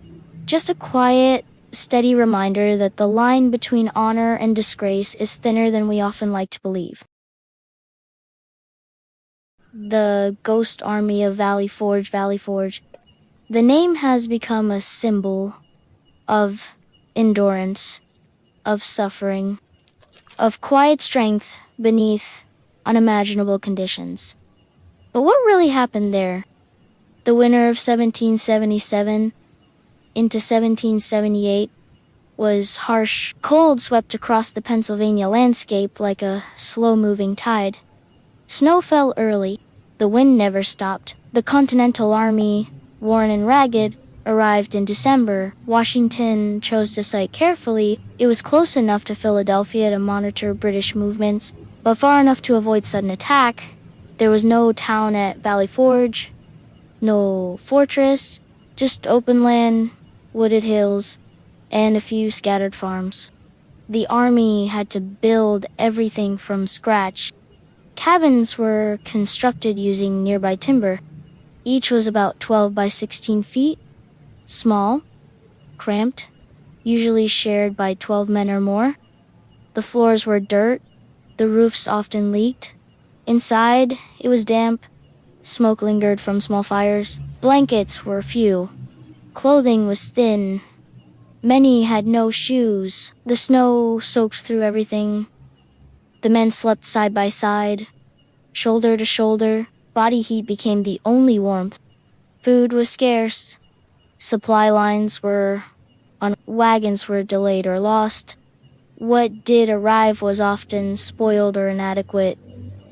just a quiet, steady reminder that the line between honor and disgrace is thinner than we often like to believe. The Ghost Army of Valley Forge, Valley Forge. The name has become a symbol of endurance, of suffering, of quiet strength beneath unimaginable conditions. But what really happened there? The winter of 1777 into 1778 was harsh. Cold swept across the Pennsylvania landscape like a slow-moving tide. Snow fell early. The wind never stopped. The Continental Army, worn and ragged, arrived in December. Washington chose to site carefully. It was close enough to Philadelphia to monitor British movements, but far enough to avoid sudden attack. There was no town at Valley Forge, no fortress, just open land, wooded hills, and a few scattered farms. The army had to build everything from scratch. Cabins were constructed using nearby timber. Each was about 12 by 16 feet, small, cramped, usually shared by 12 men or more. The floors were dirt, the roofs often leaked. Inside, it was damp, smoke lingered from small fires. Blankets were few. Clothing was thin. Many had no shoes. The snow soaked through everything. The men slept side by side, shoulder to shoulder. Body heat became the only warmth. Food was scarce. Supply lines were on. Wagons were delayed or lost. What did arrive was often spoiled or inadequate.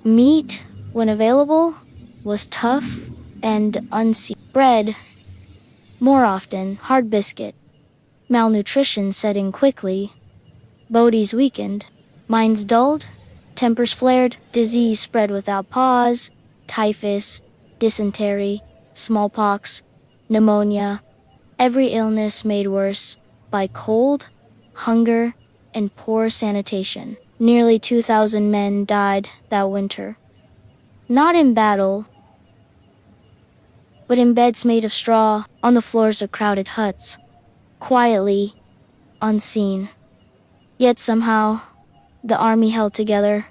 Meat, when available, was tough and unseasoned. Bread, more often, hard biscuit. Malnutrition set in quickly. Bodies weakened. Minds dulled. Tempers flared. Disease spread without pause. Typhus, dysentery, smallpox, pneumonia. Every illness made worse by cold, hunger, and poor sanitation. Nearly 2,000 men died that winter. Not in battle, but in beds made of straw on the floors of crowded huts, quietly, unseen. Yet somehow, the army held together.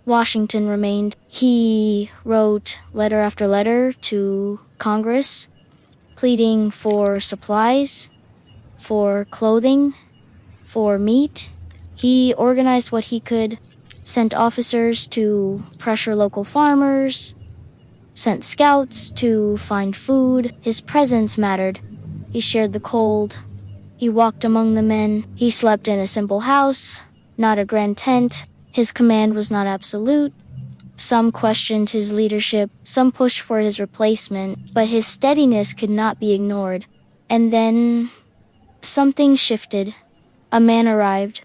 Washington remained. He wrote letter after letter to Congress, pleading for supplies, for clothing, for meat. He organized what he could, sent officers to pressure local farmers, sent scouts to find food. His presence mattered. He shared the cold. He walked among the men. He slept in a simple house, not a grand tent. His command was not absolute. Some questioned his leadership, some pushed for his replacement, but his steadiness could not be ignored. And then something shifted. A man arrived.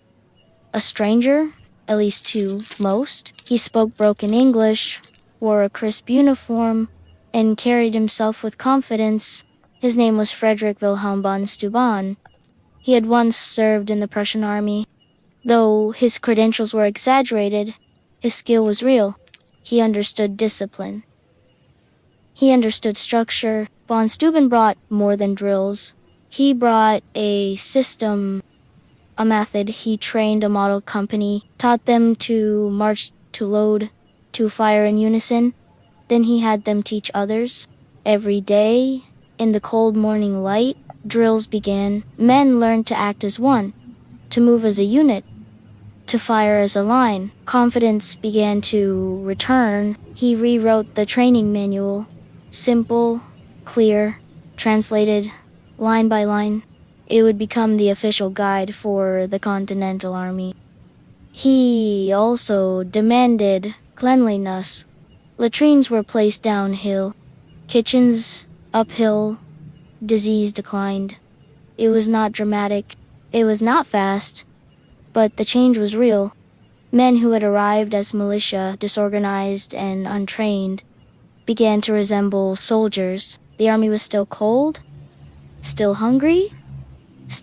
A stranger, at least to most. He spoke broken English, wore a crisp uniform, and carried himself with confidence. His name was Frederick Wilhelm von Steuben. He had once served in the Prussian army. Though his credentials were exaggerated, his skill was real. He understood discipline. He understood structure. Von Steuben brought more than drills. He brought a system, a method. He trained a model company, taught them to march, to load, to fire in unison. Then he had them teach others. Every day, in the cold morning light, drills began. Men learned to act as one, to move as a unit, to fire as a line. Confidence began to return. He rewrote the training manual. Simple, clear, translated line by line. It would become the official guide for the Continental Army. He also demanded cleanliness. Latrines were placed downhill, kitchens uphill, disease declined. It was not dramatic, it was not fast, but the change was real. Men who had arrived as militia, disorganized and untrained, began to resemble soldiers. The army was still cold, still hungry,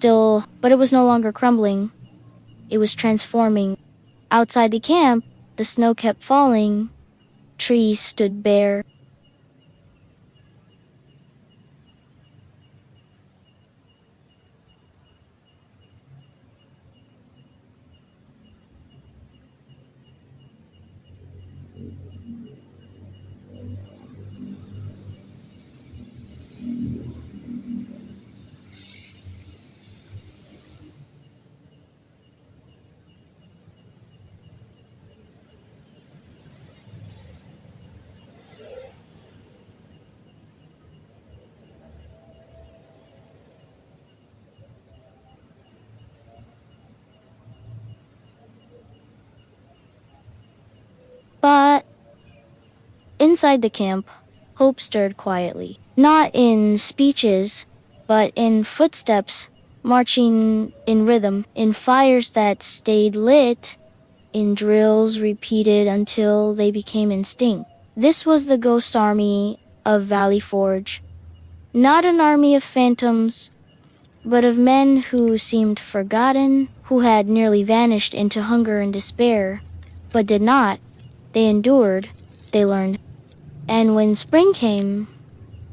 but it was no longer crumbling. It was transforming. Outside the camp, the snow kept falling. Trees stood bare. But inside the camp, hope stirred quietly. Not in speeches, but in footsteps, marching in rhythm, in fires that stayed lit, in drills repeated until they became instinct. This was the ghost army of Valley Forge. Not an army of phantoms, but of men who seemed forgotten, who had nearly vanished into hunger and despair, but did not. They endured, they learned. And when spring came,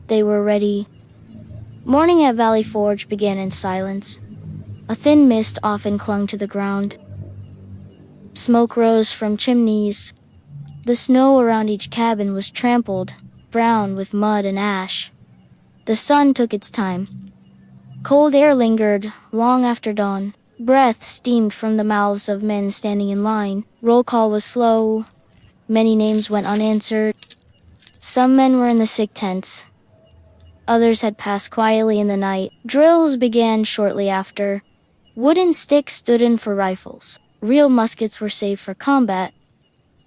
they were ready. Morning at Valley Forge began in silence. A thin mist often clung to the ground. Smoke rose from chimneys. The snow around each cabin was trampled, brown with mud and ash. The sun took its time. Cold air lingered long after dawn. Breath steamed from the mouths of men standing in line. Roll call was slow. Many names went unanswered. Some men were in the sick tents. Others had passed quietly in the night. Drills began shortly after. Wooden sticks stood in for rifles. Real muskets were saved for combat.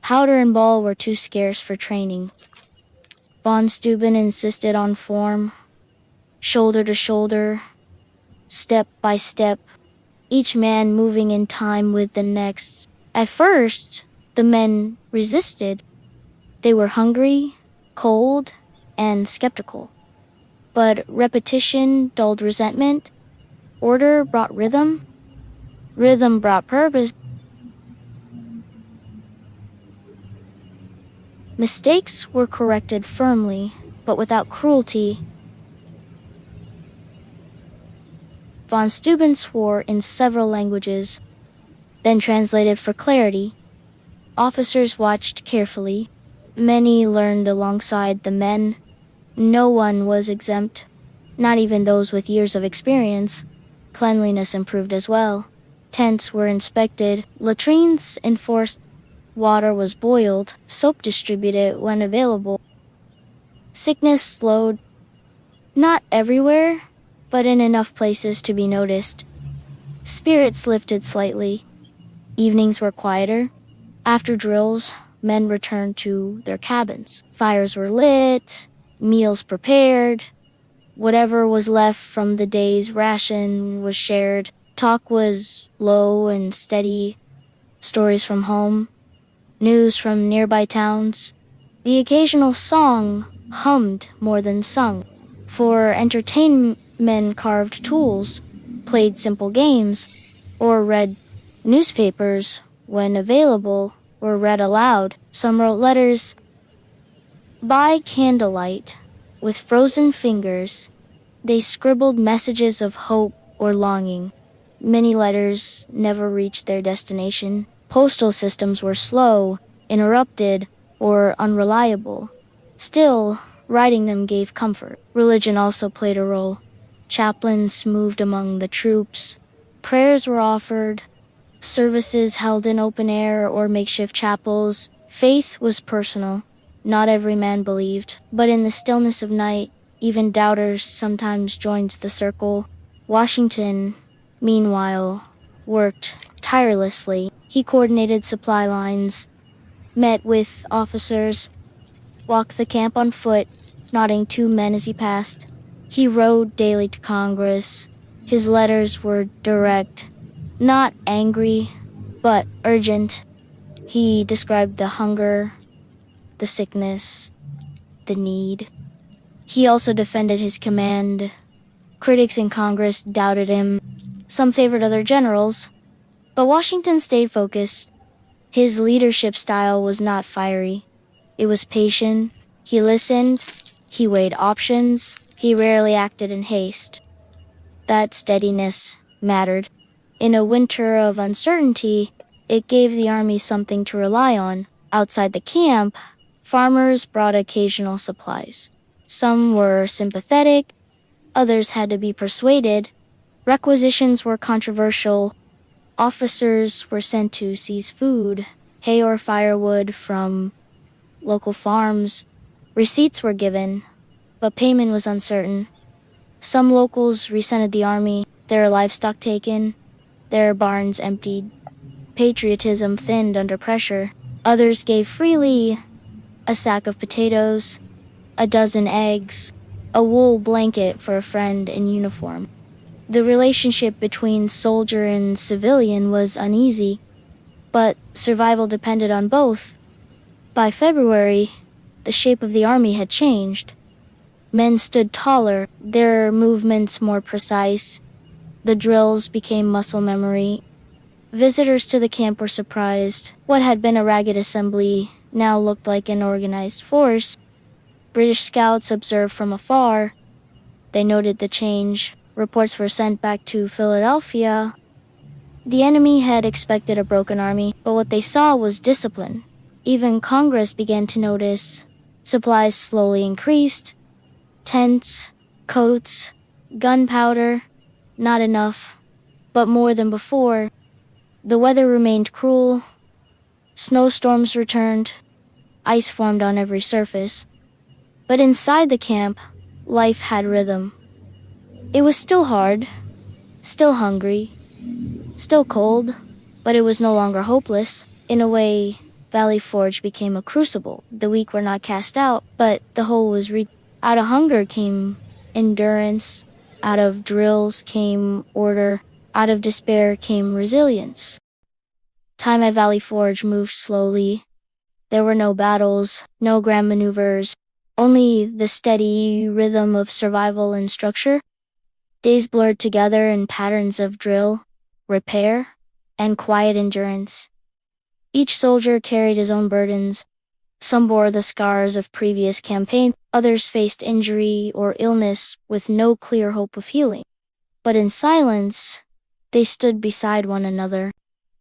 Powder and ball were too scarce for training. Von Steuben insisted on form. Shoulder to shoulder, step by step, each man moving in time with the next. At first, the men resisted. They were hungry, cold, and skeptical. But repetition dulled resentment. Order brought rhythm. Rhythm brought purpose. Mistakes were corrected firmly, but without cruelty. Von Steuben swore in several languages, then translated for clarity. Officers watched carefully. Many learned alongside the men. No one was exempt, not even those with years of experience. Cleanliness improved as well. Tents were inspected, latrines enforced, water was boiled, soap distributed when available. Sickness slowed, not everywhere, but in enough places to be noticed. Spirits lifted slightly. Evenings were quieter. After drills, men returned to their cabins. Fires were lit, meals prepared. Whatever was left from the day's ration was shared. Talk was low and steady. Stories from home, news from nearby towns. The occasional song hummed more than sung. For entertainment, men carved tools, played simple games, or read newspapers when available, or read aloud. Some wrote letters by candlelight with frozen fingers. They scribbled messages of hope or longing. Many letters never reached their destination. Postal systems were slow, interrupted, or unreliable. Still, writing them gave comfort. Religion also played a role. Chaplains moved among the troops. Prayers were offered. services held in open air or makeshift chapels. Faith was personal. Not every man believed, but in the stillness of night, even doubters sometimes joined the circle. Washington, meanwhile, worked tirelessly. He coordinated supply lines, met with officers, walked the camp on foot, nodding to men as he passed. He rode daily to Congress. His letters were direct, not angry, but urgent. He described the hunger, the sickness, the need. He also defended his command. Critics in Congress doubted him. Some favored other generals, but Washington stayed focused. His leadership style was not fiery. It was patient. He listened. He weighed options. He rarely acted in haste. That steadiness mattered. In a winter of uncertainty, it gave the army something to rely on. Outside the camp, farmers brought occasional supplies. Some were sympathetic, others had to be persuaded. Requisitions were controversial. Officers were sent to seize food, hay or firewood from local farms. Receipts were given, but payment was uncertain. Some locals resented the army, their livestock taken, their barns emptied. Patriotism thinned under pressure. Others gave freely: a sack of potatoes, a dozen eggs, a wool blanket for a friend in uniform. The relationship between soldier and civilian was uneasy, but survival depended on both. By February, the shape of the army had changed. Men stood taller, their movements more precise. The drills became muscle memory. Visitors to the camp were surprised. What had been a ragged assembly now looked like an organized force. British scouts observed from afar. They noted the change. Reports were sent back to Philadelphia. The enemy had expected a broken army, but what they saw was discipline. Even Congress began to notice. Supplies slowly increased. Tents, coats, gunpowder, not enough, but more than before. The weather remained cruel. Snowstorms returned. Ice formed on every surface. But inside the camp, life had rhythm. It was still hard, still hungry, still cold, but it was no longer hopeless. In a way, Valley Forge became a crucible. The weak were not cast out, but the whole was out of hunger came endurance. Out of drills came order. Out of despair came resilience. Time at Valley Forge moved slowly. There were no battles, no grand maneuvers, only the steady rhythm of survival and structure. Days blurred together in patterns of drill, repair, and quiet endurance. Each soldier carried his own burdens. Some bore the scars of previous campaigns, others faced injury or illness with no clear hope of healing. But in silence, they stood beside one another.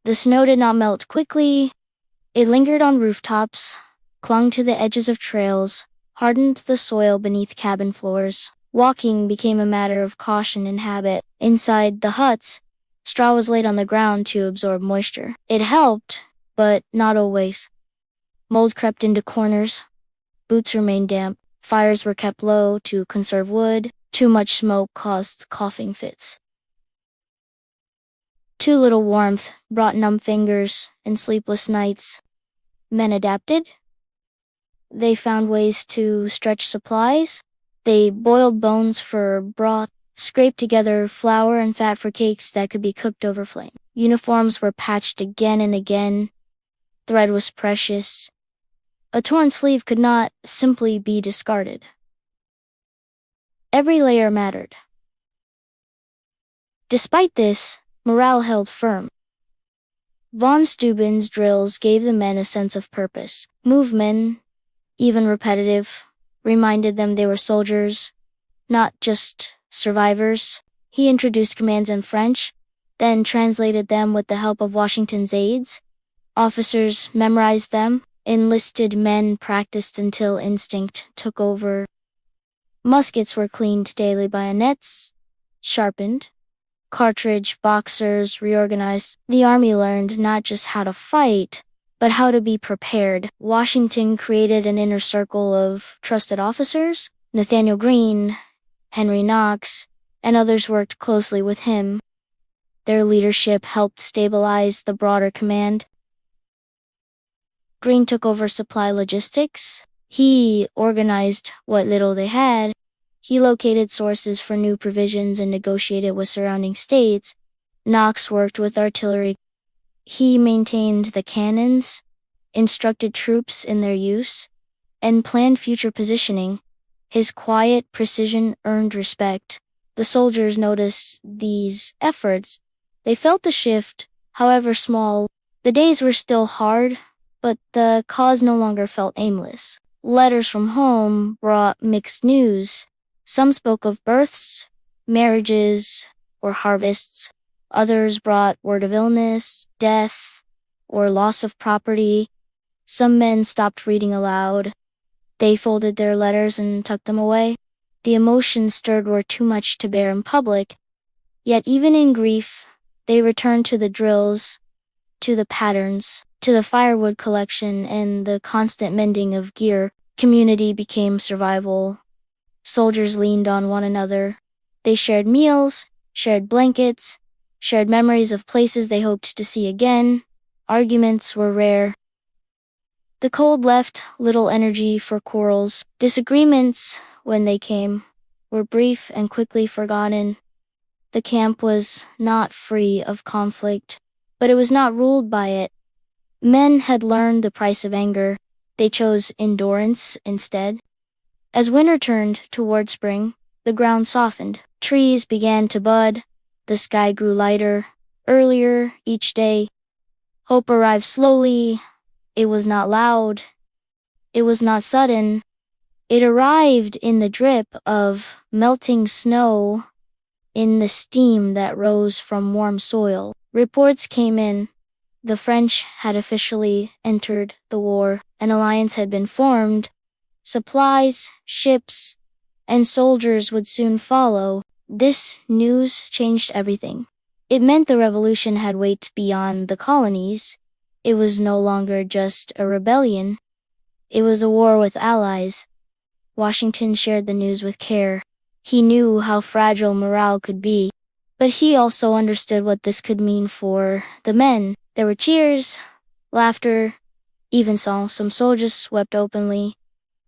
The snow did not melt quickly. It lingered on rooftops, clung to the edges of trails, hardened the soil beneath cabin floors. Walking became a matter of caution and habit. Inside the huts, straw was laid on the ground to absorb moisture. It helped, but not always. Mold crept into corners. Boots remained damp. Fires were kept low to conserve wood. Too much smoke caused coughing fits. Too little warmth brought numb fingers and sleepless nights. Men adapted. They found ways to stretch supplies. They boiled bones for broth, scraped together flour and fat for cakes that could be cooked over flame. Uniforms were patched again and again. Thread was precious. A torn sleeve could not simply be discarded. Every layer mattered. Despite this, morale held firm. Von Steuben's drills gave the men a sense of purpose. Movement, even repetitive, reminded them they were soldiers, not just survivors. He introduced commands in French, then translated them with the help of Washington's aides. Officers memorized them. Enlisted men practiced until instinct took over. Muskets were cleaned daily bayonets, sharpened. cartridge boxers reorganized. The army learned not just how to fight, but how to be prepared. Washington created an inner circle of trusted officers. Nathaniel Greene, Henry Knox, and others worked closely with him. Their leadership helped stabilize the broader command. Greene took over supply logistics. He organized what little they had. He located sources for new provisions and negotiated with surrounding states. Knox worked with artillery. He maintained the cannons, instructed troops in their use, and planned future positioning. His quiet precision earned respect. The soldiers noticed these efforts. They felt the shift, however small. The days were still hard, but the cause no longer felt aimless. Letters from home brought mixed news. Some spoke of births, marriages, or harvests. Others brought word of illness, death, or loss of property. Some men stopped reading aloud. They folded their letters and tucked them away. The emotions stirred were too much to bear in public. Yet even in grief, they returned to the drills, to the patterns, to the firewood collection, and the constant mending of gear. Community became survival. Soldiers leaned on one another. They shared meals, shared blankets, shared memories of places they hoped to see again. Arguments were rare. The cold left little energy for quarrels. Disagreements, when they came, were brief and quickly forgotten. The camp was not free of conflict, but it was not ruled by it. Men had learned the price of anger. They chose endurance instead. As winter turned toward spring, the ground softened. Trees began to bud. The sky grew lighter, earlier each day. Hope arrived slowly. It was not loud. It was not sudden. It arrived in the drip of melting snow, in the steam that rose from warm soil. Reports came in. The French had officially entered the war. An alliance had been formed. Supplies, ships, and soldiers would soon follow. This news changed everything. It meant the revolution had weight beyond the colonies. It was no longer just a rebellion. It was a war with allies. Washington shared the news with care. He knew how fragile morale could be, but he also understood what this could mean for the men. There were cheers, laughter, even some soldiers wept openly,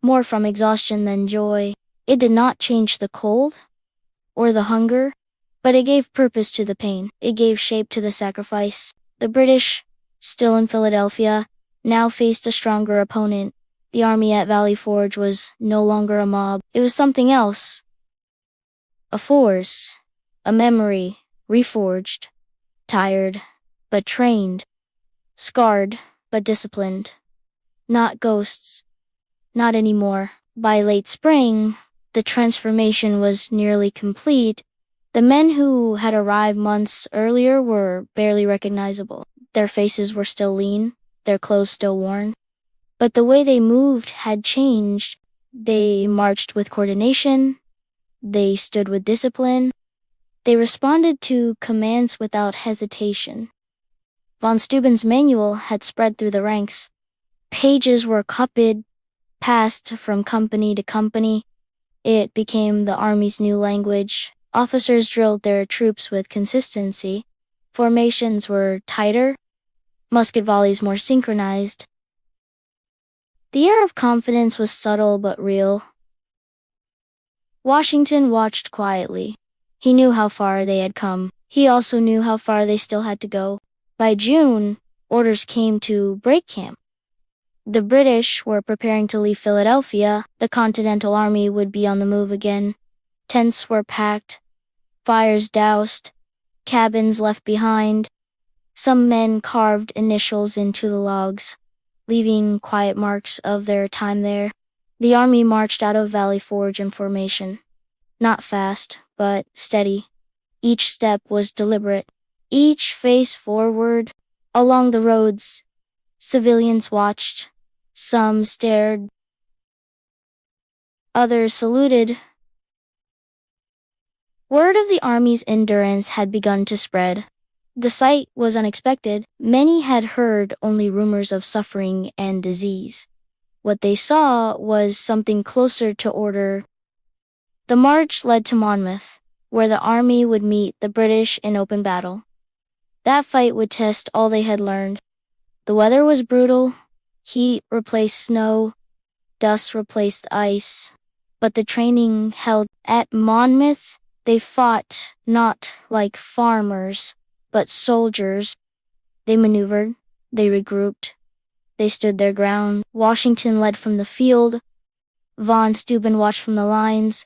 more from exhaustion than joy. It did not change the cold or the hunger, but it gave purpose to the pain. It gave shape to the sacrifice. The British, still in Philadelphia, now faced a stronger opponent. The army at Valley Forge was no longer a mob. It was something else. A force, a memory, reforged, tired, but trained, scarred, but disciplined. Not ghosts. Not anymore. By late spring, the transformation was nearly complete. The men who had arrived months earlier were barely recognizable. Their faces were still lean, their clothes still worn. But the way they moved had changed. They marched with coordination. They stood with discipline. They responded to commands without hesitation. Von Steuben's manual had spread through the ranks. Pages were copied, passed from company to company. It became the army's new language. Officers drilled their troops with consistency. Formations were tighter, musket volleys more synchronized. The air of confidence was subtle but real. Washington watched quietly. He knew how far they had come. He also knew how far they still had to go. By June, orders came to break camp. The British were preparing to leave Philadelphia. The Continental Army would be on the move again. Tents were packed, fires doused, cabins left behind. Some men carved initials into the logs, leaving quiet marks of their time there. The army marched out of Valley Forge in formation. Not fast, but steady. Each step was deliberate. Each face forward. Along the roads, civilians watched. Some stared. Others saluted. Word of the army's endurance had begun to spread. The sight was unexpected. Many had heard only rumors of suffering and disease. What they saw was something closer to order. The march led to Monmouth, where the army would meet the British in open battle. That fight would test all they had learned. The weather was brutal. Heat replaced snow. Dust replaced ice. But the training held. At Monmouth, they fought not like farmers, but soldiers. They maneuvered. They regrouped. They stood their ground. Washington led from the field. Von Steuben watched from the lines.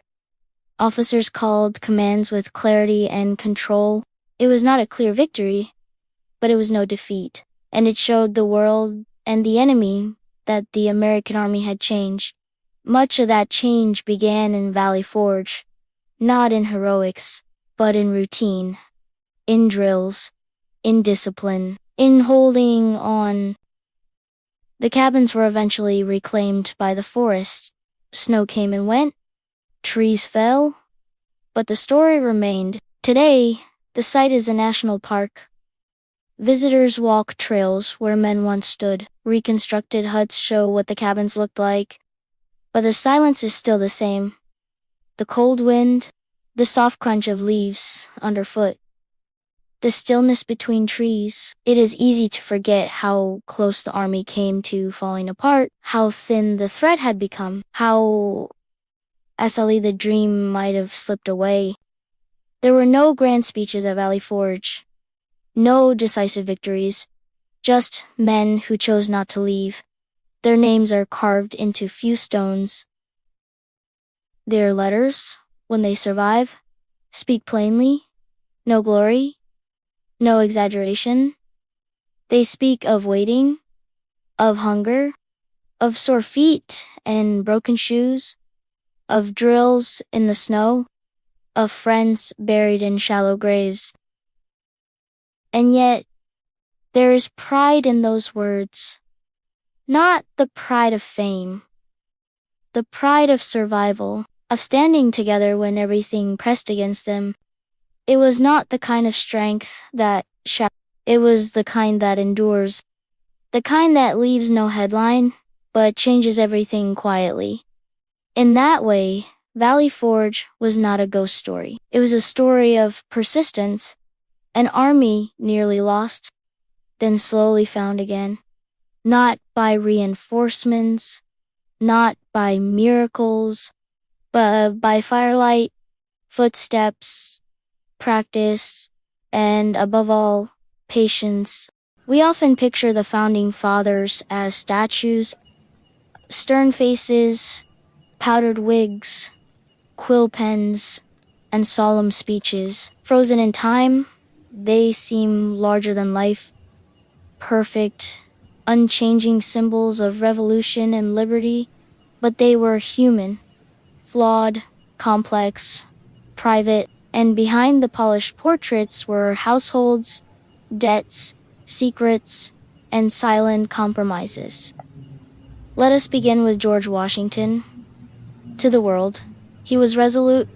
Officers called commands with clarity and control. It was not a clear victory, but it was no defeat. And it showed the world and the enemy that the American army had changed. Much of that change began in Valley Forge, not in heroics, but in routine, in drills, in discipline, in holding on. The cabins were eventually reclaimed by the forest. Snow came and went, trees fell, but the story remained. Today, the site is a national park. Visitors walk trails where men once stood. Reconstructed huts show what the cabins looked like. But the silence is still the same. The cold wind, the soft crunch of leaves underfoot, the stillness between trees. It is easy to forget how close the army came to falling apart, how thin the thread had become, how easily the dream might have slipped away. There were no grand speeches at Valley Forge, no decisive victories, just men who chose not to leave. Their names are carved into few stones. Their letters, when they survive, speak plainly. No glory, no exaggeration. They speak of waiting, of hunger, of sore feet and broken shoes, of drills in the snow, of friends buried in shallow graves. And yet, there is pride in those words. Not the pride of fame, the pride of survival, of standing together when everything pressed against them. It was not the kind of strength that it was the kind that endures, the kind that leaves no headline, but changes everything quietly. In that way, Valley Forge was not a ghost story. It was a story of persistence, an army nearly lost, then slowly found again. Not by reinforcements, not by miracles, but by firelight, footsteps, practice, and above all, patience. We often picture the founding fathers as statues, stern faces, powdered wigs, quill pens, and solemn speeches. Frozen in time, they seem larger than life, perfect, unchanging symbols of revolution and liberty, but they were human, flawed, complex, private, and behind the polished portraits were households, debts, secrets, and silent compromises. Let us begin with George Washington. To the world, he was resolute,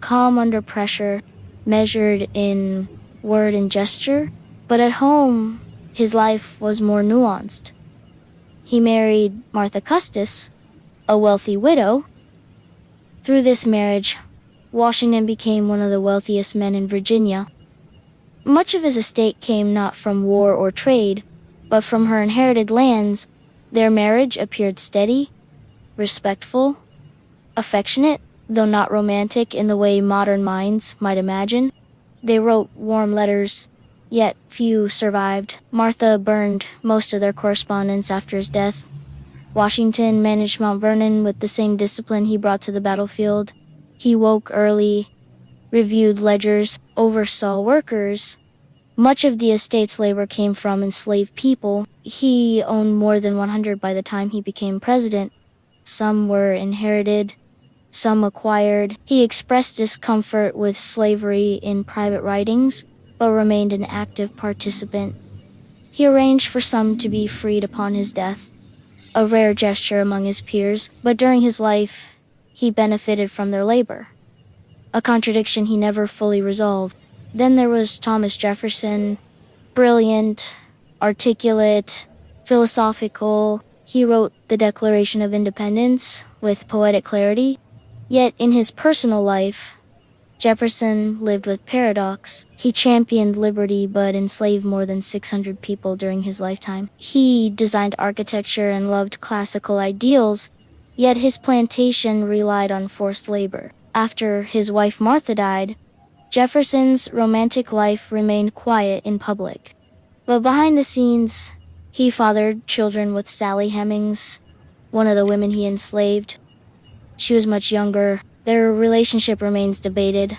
calm under pressure, measured in word and gesture, but at home, his life was more nuanced. He married Martha Custis, a wealthy widow. Through this marriage, Washington became one of the wealthiest men in Virginia. Much of his estate came not from war or trade, but from her inherited lands. Their marriage appeared steady, respectful, affectionate, though not romantic in the way modern minds might imagine. They wrote warm letters, yet few survived. Martha burned most of their correspondence after his death. Washington managed Mount Vernon with the same discipline he brought to the battlefield. He woke early, reviewed ledgers, oversaw workers. Much of the estate's labor came from enslaved people. He owned more than 100 by the time he became president. Some were inherited, some acquired. He expressed discomfort with slavery in private writings, but remained an active participant. He arranged for some to be freed upon his death, a rare gesture among his peers, but during his life, he benefited from their labor. a contradiction he never fully resolved. Then there was Thomas Jefferson, brilliant, articulate, philosophical. He wrote the Declaration of Independence with poetic clarity. Yet in his personal life, Jefferson lived with paradox. He championed liberty but enslaved more than 600 people during his lifetime. He designed architecture and loved classical ideals, yet his plantation relied on forced labor. After his wife Martha died, Jefferson's romantic life remained quiet in public. But behind the scenes, he fathered children with Sally Hemings, one of the women he enslaved. She was much younger. Their relationship remains debated,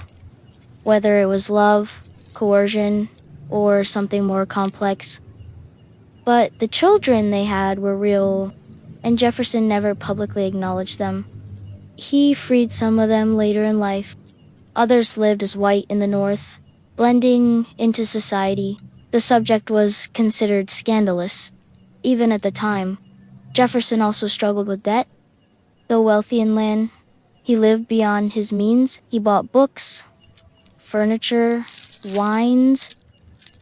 whether it was love, coercion, or something more complex. But the children they had were real, and Jefferson never publicly acknowledged them. He freed some of them later in life. Others lived as white in the North, blending into society. The subject was considered scandalous, even at the time. Jefferson also struggled with debt. Though wealthy in land, he lived beyond his means. He bought books, furniture, wines,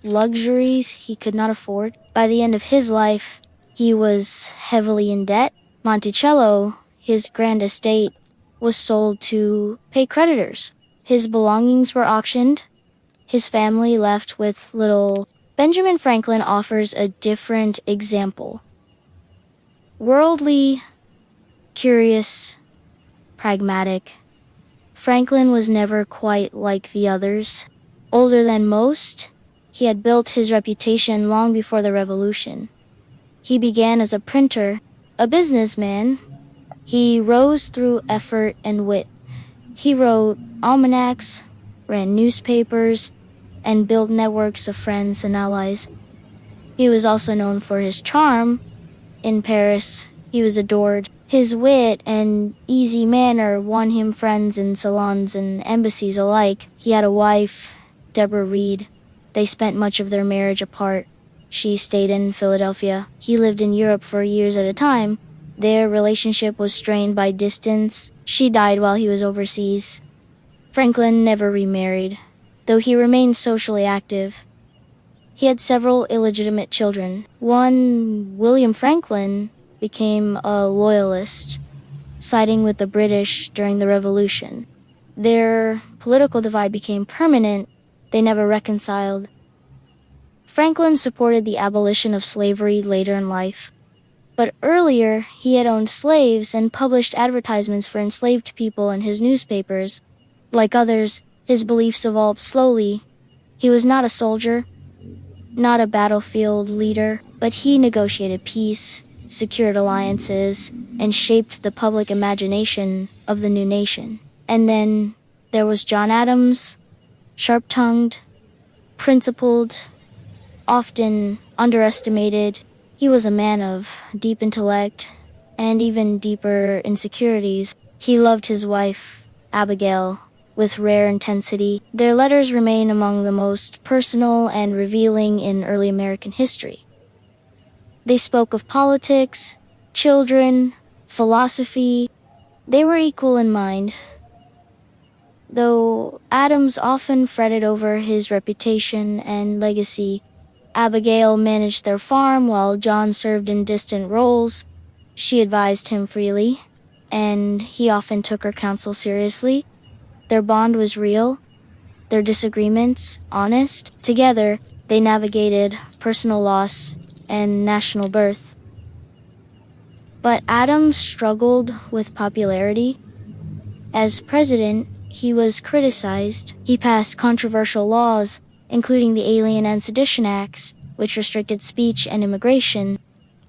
luxuries he could not afford. By the end of his life, he was heavily in debt. Monticello, his grand estate, was sold to pay creditors. His belongings were auctioned. His family left with little. Benjamin Franklin offers a different example. Worldly, curious, pragmatic. Franklin was never quite like the others. Older than most, he had built his reputation long before the Revolution. He began as a printer, a businessman. He rose through effort and wit. He wrote almanacs, ran newspapers, and built networks of friends and allies. He was also known for his charm. In Paris, he was adored. His wit and easy manner won him friends in salons and embassies alike. He had a wife, Deborah Reed. They spent much of their marriage apart. She stayed in Philadelphia. He lived in Europe for years at a time. Their relationship was strained by distance. She died while he was overseas. Franklin never remarried, though he remained socially active. He had several illegitimate children. One, William Franklin, became a loyalist, siding with the British during the Revolution. Their political divide became permanent. They never reconciled. Franklin supported the abolition of slavery later in life. But earlier, he had owned slaves and published advertisements for enslaved people in his newspapers. Like others, his beliefs evolved slowly. He was not a soldier, not a battlefield leader, but he negotiated peace, secured alliances, and shaped the public imagination of the new nation. And then there was John Adams, sharp-tongued, principled, often underestimated. He was a man of deep intellect and even deeper insecurities. He loved his wife, Abigail, with rare intensity. Their letters remain among the most personal and revealing in early American history. They spoke of politics, children, philosophy. They were equal in mind. Though Adams often fretted over his reputation and legacy, Abigail managed their farm while John served in distant roles. She advised him freely, and he often took her counsel seriously. Their bond was real, their disagreements honest. Together, they navigated personal loss and national birth. But Adams struggled with popularity. As president, he was criticized. He passed controversial laws, including the Alien and Sedition Acts, which restricted speech and immigration.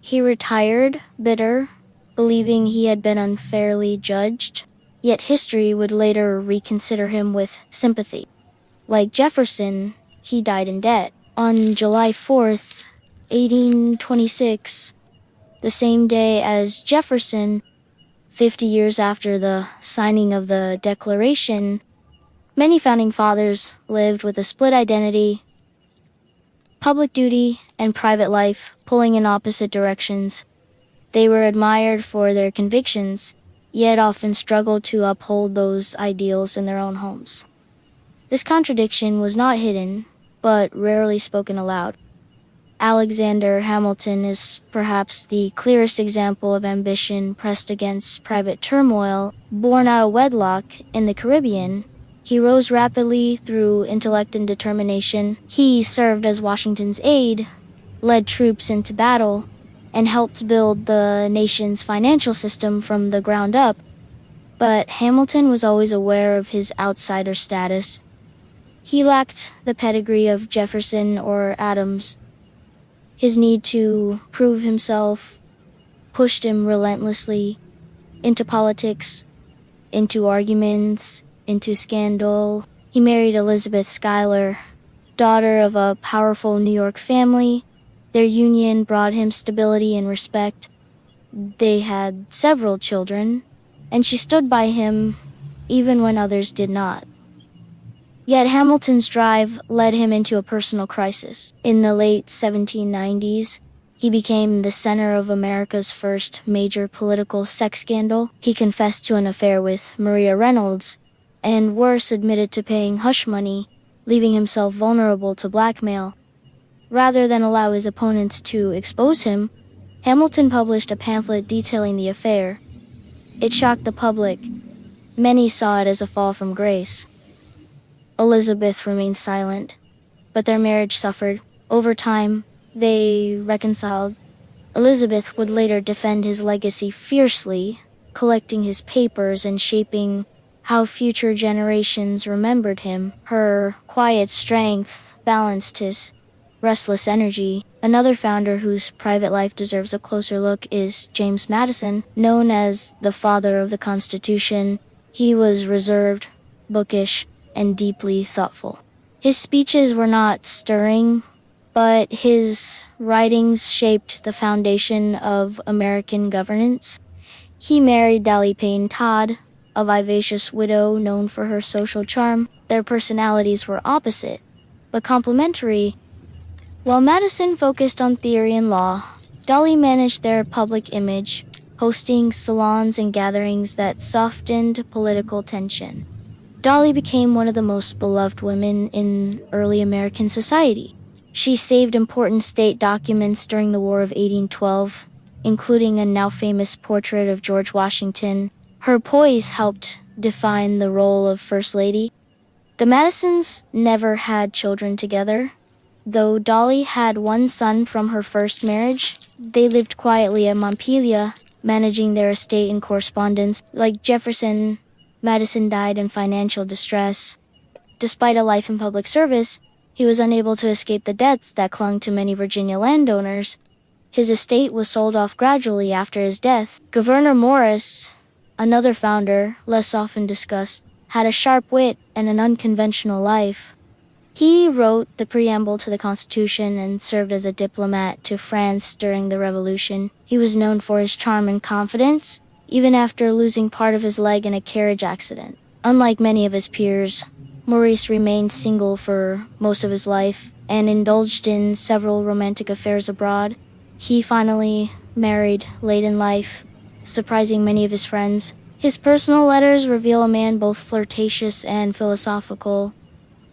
He retired, bitter, believing he had been unfairly judged. Yet history would later reconsider him with sympathy. Like Jefferson, he died in debt. On July 4th, 1826, the same day as Jefferson, 50 years after the signing of the Declaration, many founding fathers lived with a split identity, public duty and private life pulling in opposite directions. They were admired for their convictions, yet often struggled to uphold those ideals in their own homes. This contradiction was not hidden, but rarely spoken aloud. Alexander Hamilton is perhaps the clearest example of ambition pressed against private turmoil. Born out of wedlock in the Caribbean, he rose rapidly through intellect and determination. He served as Washington's aide, led troops into battle, and helped build the nation's financial system from the ground up. But Hamilton was always aware of his outsider status. He lacked the pedigree of Jefferson or Adams. His need to prove himself pushed him relentlessly into politics, into arguments, into scandal. He married Elizabeth Schuyler, daughter of a powerful New York family. Their union brought him stability and respect. They had several children, and she stood by him even when others did not. Yet Hamilton's drive led him into a personal crisis. In the late 1790s, he became the center of America's first major political sex scandal. He confessed to an affair with Maria Reynolds, and worse, admitted to paying hush money, leaving himself vulnerable to blackmail. Rather than allow his opponents to expose him, Hamilton published a pamphlet detailing the affair. It shocked the public. Many saw it as a fall from grace. Elizabeth remained silent, but their marriage suffered. Over time, they reconciled. Elizabeth would later defend his legacy fiercely, collecting his papers and shaping how future generations remembered him. Her quiet strength balanced his restless energy. Another founder whose private life deserves a closer look is James Madison. Known as the father of the Constitution, he was reserved, bookish, and deeply thoughtful. His speeches were not stirring, but his writings shaped the foundation of American governance. He married Dolly Payne Todd, a vivacious widow known for her social charm. Their personalities were opposite, but complementary. While Madison focused on theory and law, Dolly managed their public image, hosting salons and gatherings that softened political tension. Dolly became one of the most beloved women in early American society. She saved important state documents during the War of 1812, including a now famous portrait of George Washington. Her poise helped define the role of First Lady. The Madisons never had children together. Though Dolly had one son from her first marriage, they lived quietly at Montpelier, managing their estate and correspondence. Like Jefferson, Madison died in financial distress. Despite a life in public service, he was unable to escape the debts that clung to many Virginia landowners. His estate was sold off gradually after his death. Gouverneur Morris, another founder, less often discussed, had a sharp wit and an unconventional life. He wrote the preamble to the Constitution and served as a diplomat to France during the Revolution. He was known for his charm and confidence, even after losing part of his leg in a carriage accident. Unlike many of his peers, Maurice remained single for most of his life and indulged in several romantic affairs abroad. He finally married late in life, surprising many of his friends. His personal letters reveal a man both flirtatious and philosophical,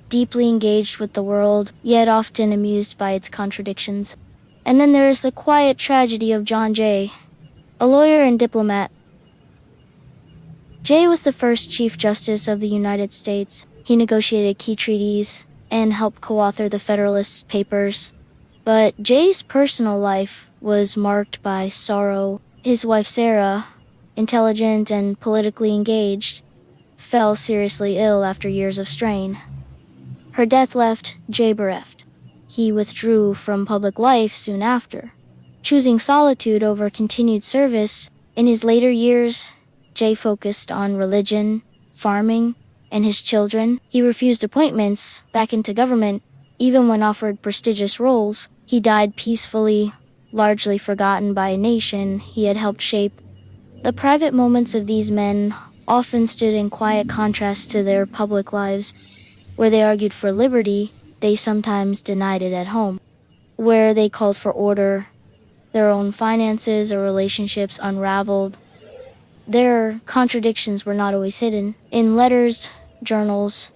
deeply engaged with the world, yet often amused by its contradictions. And then there is the quiet tragedy of John Jay, a lawyer and diplomat. Jay was the first Chief Justice of the United States. He negotiated key treaties and helped co-author the Federalist Papers. But Jay's personal life was marked by sorrow. His wife Sarah, intelligent and politically engaged, fell seriously ill after years of strain. Her death left Jay bereft. He withdrew from public life soon after, choosing solitude over continued service. In his later years, Jay focused on religion, farming, and his children. He refused appointments back into government, even when offered prestigious roles. He died peacefully, largely forgotten by a nation he had helped shape. The private moments of these men often stood in quiet contrast to their public lives. Where they argued for liberty, they sometimes denied it at home. Where they called for order, their own finances or relationships unraveled. Their contradictions were not always hidden. In letters, journals,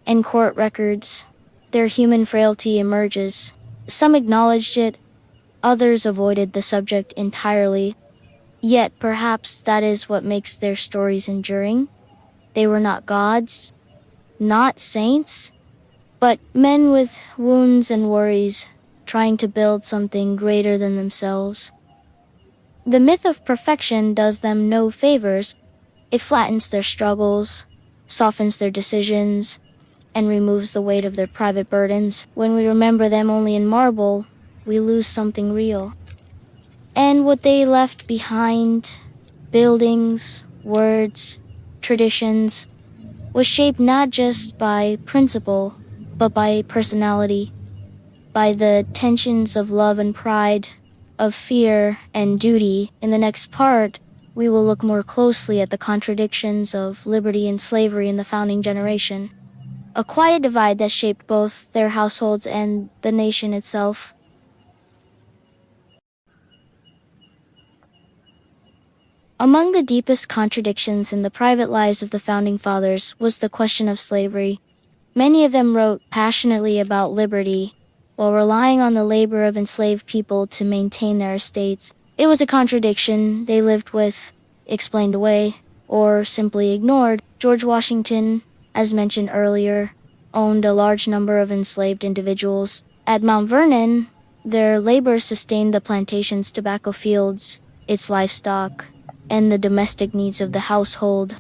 and court records, their human frailty emerges. Some acknowledged it, others avoided the subject entirely. Yet perhaps that is what makes their stories enduring. They were not gods, not saints, but men with wounds and worries, trying to build something greater than themselves. The myth of perfection does them no favors. It flattens their struggles, softens their decisions, and removes the weight of their private burdens. When we remember them only in marble, we lose something real. And what they left behind, buildings, words, traditions, was shaped not just by principle, but by personality, by the tensions of love and pride, of fear and duty. In the next part, we will look more closely at the contradictions of liberty and slavery in the founding generation, a quiet divide that shaped both their households and the nation itself. Among the deepest contradictions in the private lives of the founding fathers was the question of slavery. Many of them wrote passionately about liberty, while relying on the labor of enslaved people to maintain their estates. It was a contradiction they lived with, explained away, or simply ignored. George Washington, as mentioned earlier, owned a large number of enslaved individuals. At Mount Vernon, their labor sustained the plantation's tobacco fields, its livestock, and the domestic needs of the household.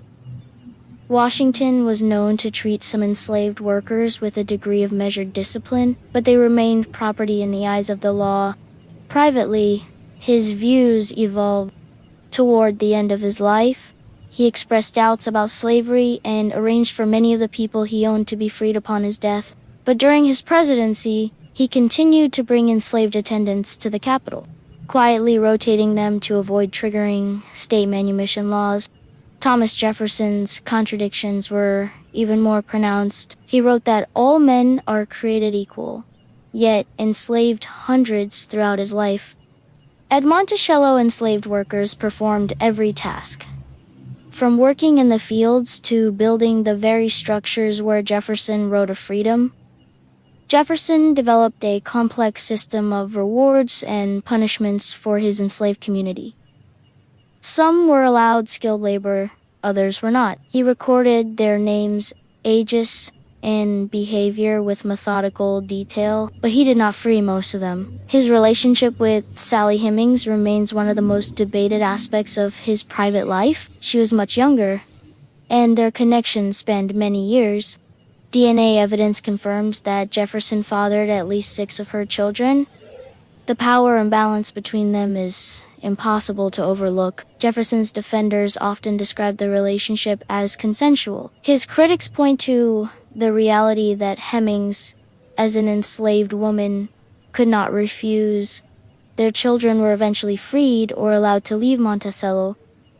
Washington was known to treat some enslaved workers with a degree of measured discipline, but they remained property in the eyes of the law. Privately, his views evolved. Toward the end of his life, he expressed doubts about slavery and arranged for many of the people he owned to be freed upon his death. But during his presidency, he continued to bring enslaved attendants to the Capitol, quietly rotating them to avoid triggering state manumission laws. Thomas Jefferson's contradictions were even more pronounced. He wrote that all men are created equal, yet enslaved hundreds throughout his life. At Monticello, enslaved workers performed every task, from working in the fields to building the very structures where Jefferson wrote of freedom. Jefferson developed a complex system of rewards and punishments for his enslaved community. Some were allowed skilled labor, others were not. He recorded their names, ages, and behavior with methodical detail, but he did not free most of them. His relationship with Sally Hemings remains one of the most debated aspects of his private life. She was much younger, and their connection spanned many years. DNA evidence confirms that Jefferson fathered at least 6 of her children. The power imbalance between them is impossible to overlook. Jefferson's defenders often describe the relationship as consensual. His critics point to the reality that Hemings, as an enslaved woman, could not refuse. Their children were eventually freed or allowed to leave Monticello,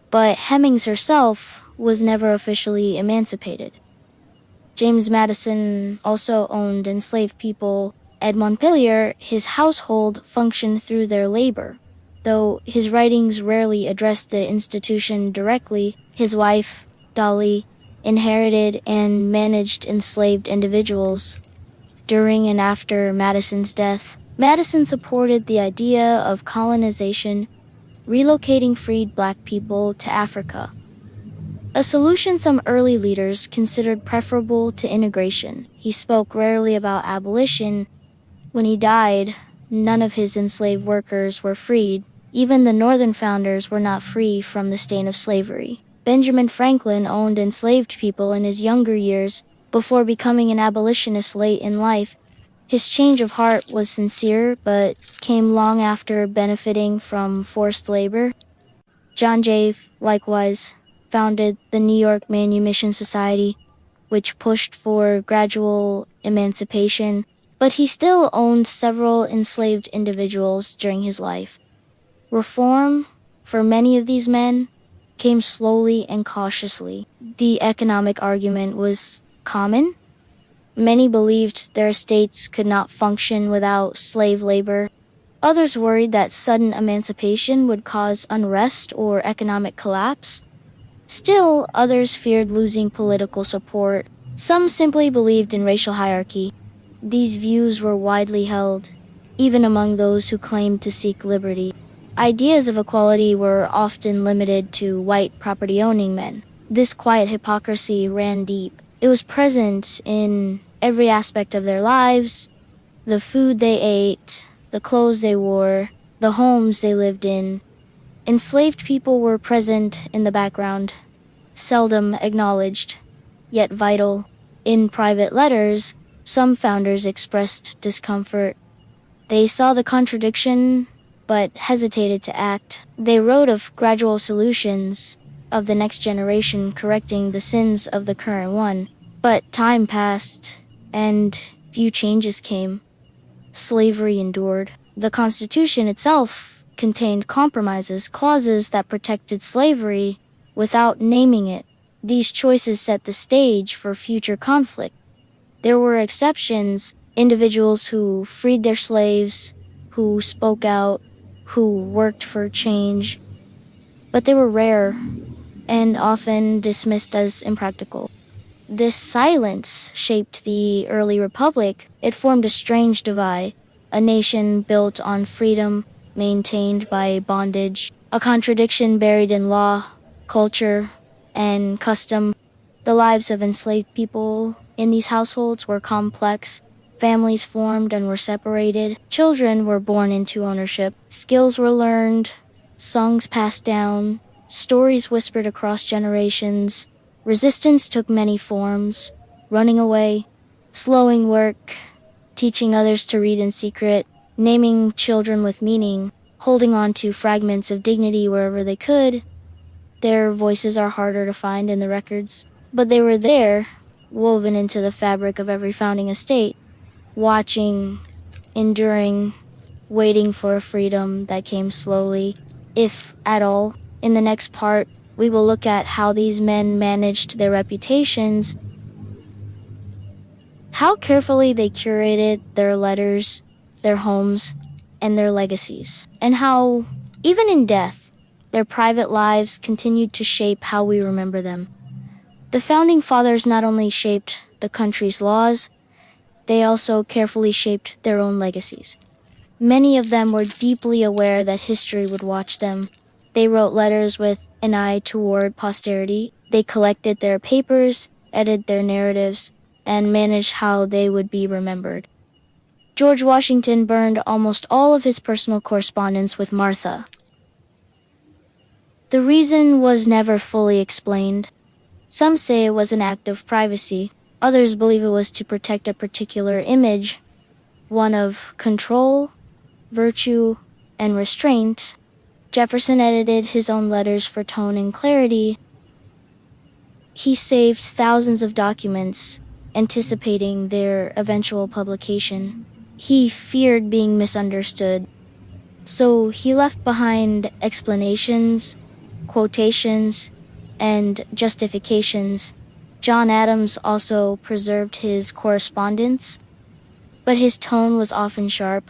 but Hemings herself was never officially emancipated. James Madison also owned enslaved people. At Montpelier, his household functioned through their labor. Though his writings rarely addressed the institution directly, his wife, Dolly, inherited and managed enslaved individuals. During and after Madison's death, Madison supported the idea of colonization, relocating freed black people to Africa, a solution some early leaders considered preferable to integration. He spoke rarely about abolition. When he died, none of his enslaved workers were freed. Even the Northern founders were not free from the stain of slavery. Benjamin Franklin owned enslaved people in his younger years before becoming an abolitionist late in life. His change of heart was sincere, but came long after benefiting from forced labor. John Jay, likewise, founded the New York Manumission Society, which pushed for gradual emancipation, but he still owned several enslaved individuals during his life. Reform, for many of these men, came slowly and cautiously. The economic argument was common. Many believed their estates could not function without slave labor. Others worried that sudden emancipation would cause unrest or economic collapse. Still, others feared losing political support. Some simply believed in racial hierarchy. These views were widely held, even among those who claimed to seek liberty. Ideas of equality were often limited to white property-owning men. This quiet hypocrisy ran deep. It was present in every aspect of their lives: the food they ate, the clothes they wore, the homes they lived in. Enslaved people were present in the background, seldom acknowledged, yet vital. In private letters, some founders expressed discomfort. They saw the contradiction, but hesitated to act. They wrote of gradual solutions, of the next generation correcting the sins of the current one. But time passed, and few changes came. Slavery endured. The Constitution itself contained compromises, clauses that protected slavery without naming it. These choices set the stage for future conflict. There were exceptions, individuals who freed their slaves, who spoke out, who worked for change, but they were rare and often dismissed as impractical. This silence shaped the early republic. It formed a strange divide, a nation built on freedom, maintained by bondage, a contradiction buried in law, culture, and custom. The lives of enslaved people in these households were complex. Families formed and were separated. Children were born into ownership. Skills were learned, songs passed down, stories whispered across generations. Resistance took many forms: running away, slowing work, teaching others to read in secret, naming children with meaning, holding on to fragments of dignity wherever they could. Their voices are harder to find in the records, but they were there, woven into the fabric of every founding estate, watching, enduring, waiting for a freedom that came slowly, if at all. In the next part, we will look at how these men managed their reputations, how carefully they curated their letters, their homes, and their legacies, and how, even in death, their private lives continued to shape how we remember them. The Founding Fathers not only shaped the country's laws, they also carefully shaped their own legacies. Many of them were deeply aware that history would watch them. They wrote letters with an eye toward posterity. They collected their papers, edited their narratives, and managed how they would be remembered. George Washington burned almost all of his personal correspondence with Martha. The reason was never fully explained. Some say it was an act of privacy. Others believe it was to protect a particular image, one of control, virtue, and restraint. Jefferson edited his own letters for tone and clarity. He saved thousands of documents, anticipating their eventual publication. He feared being misunderstood, so he left behind explanations, quotations, and justifications. John Adams also preserved his correspondence, but his tone was often sharp.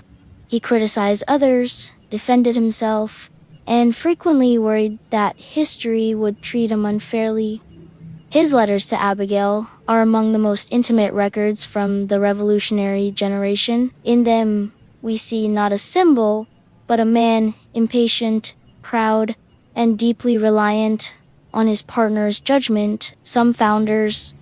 He criticized others, defended himself, and frequently worried that history would treat him unfairly. His letters to Abigail are among the most intimate records from the Revolutionary generation. In them, we see not a symbol, but a man impatient, proud, and deeply reliant on his partner's judgment. Some founders,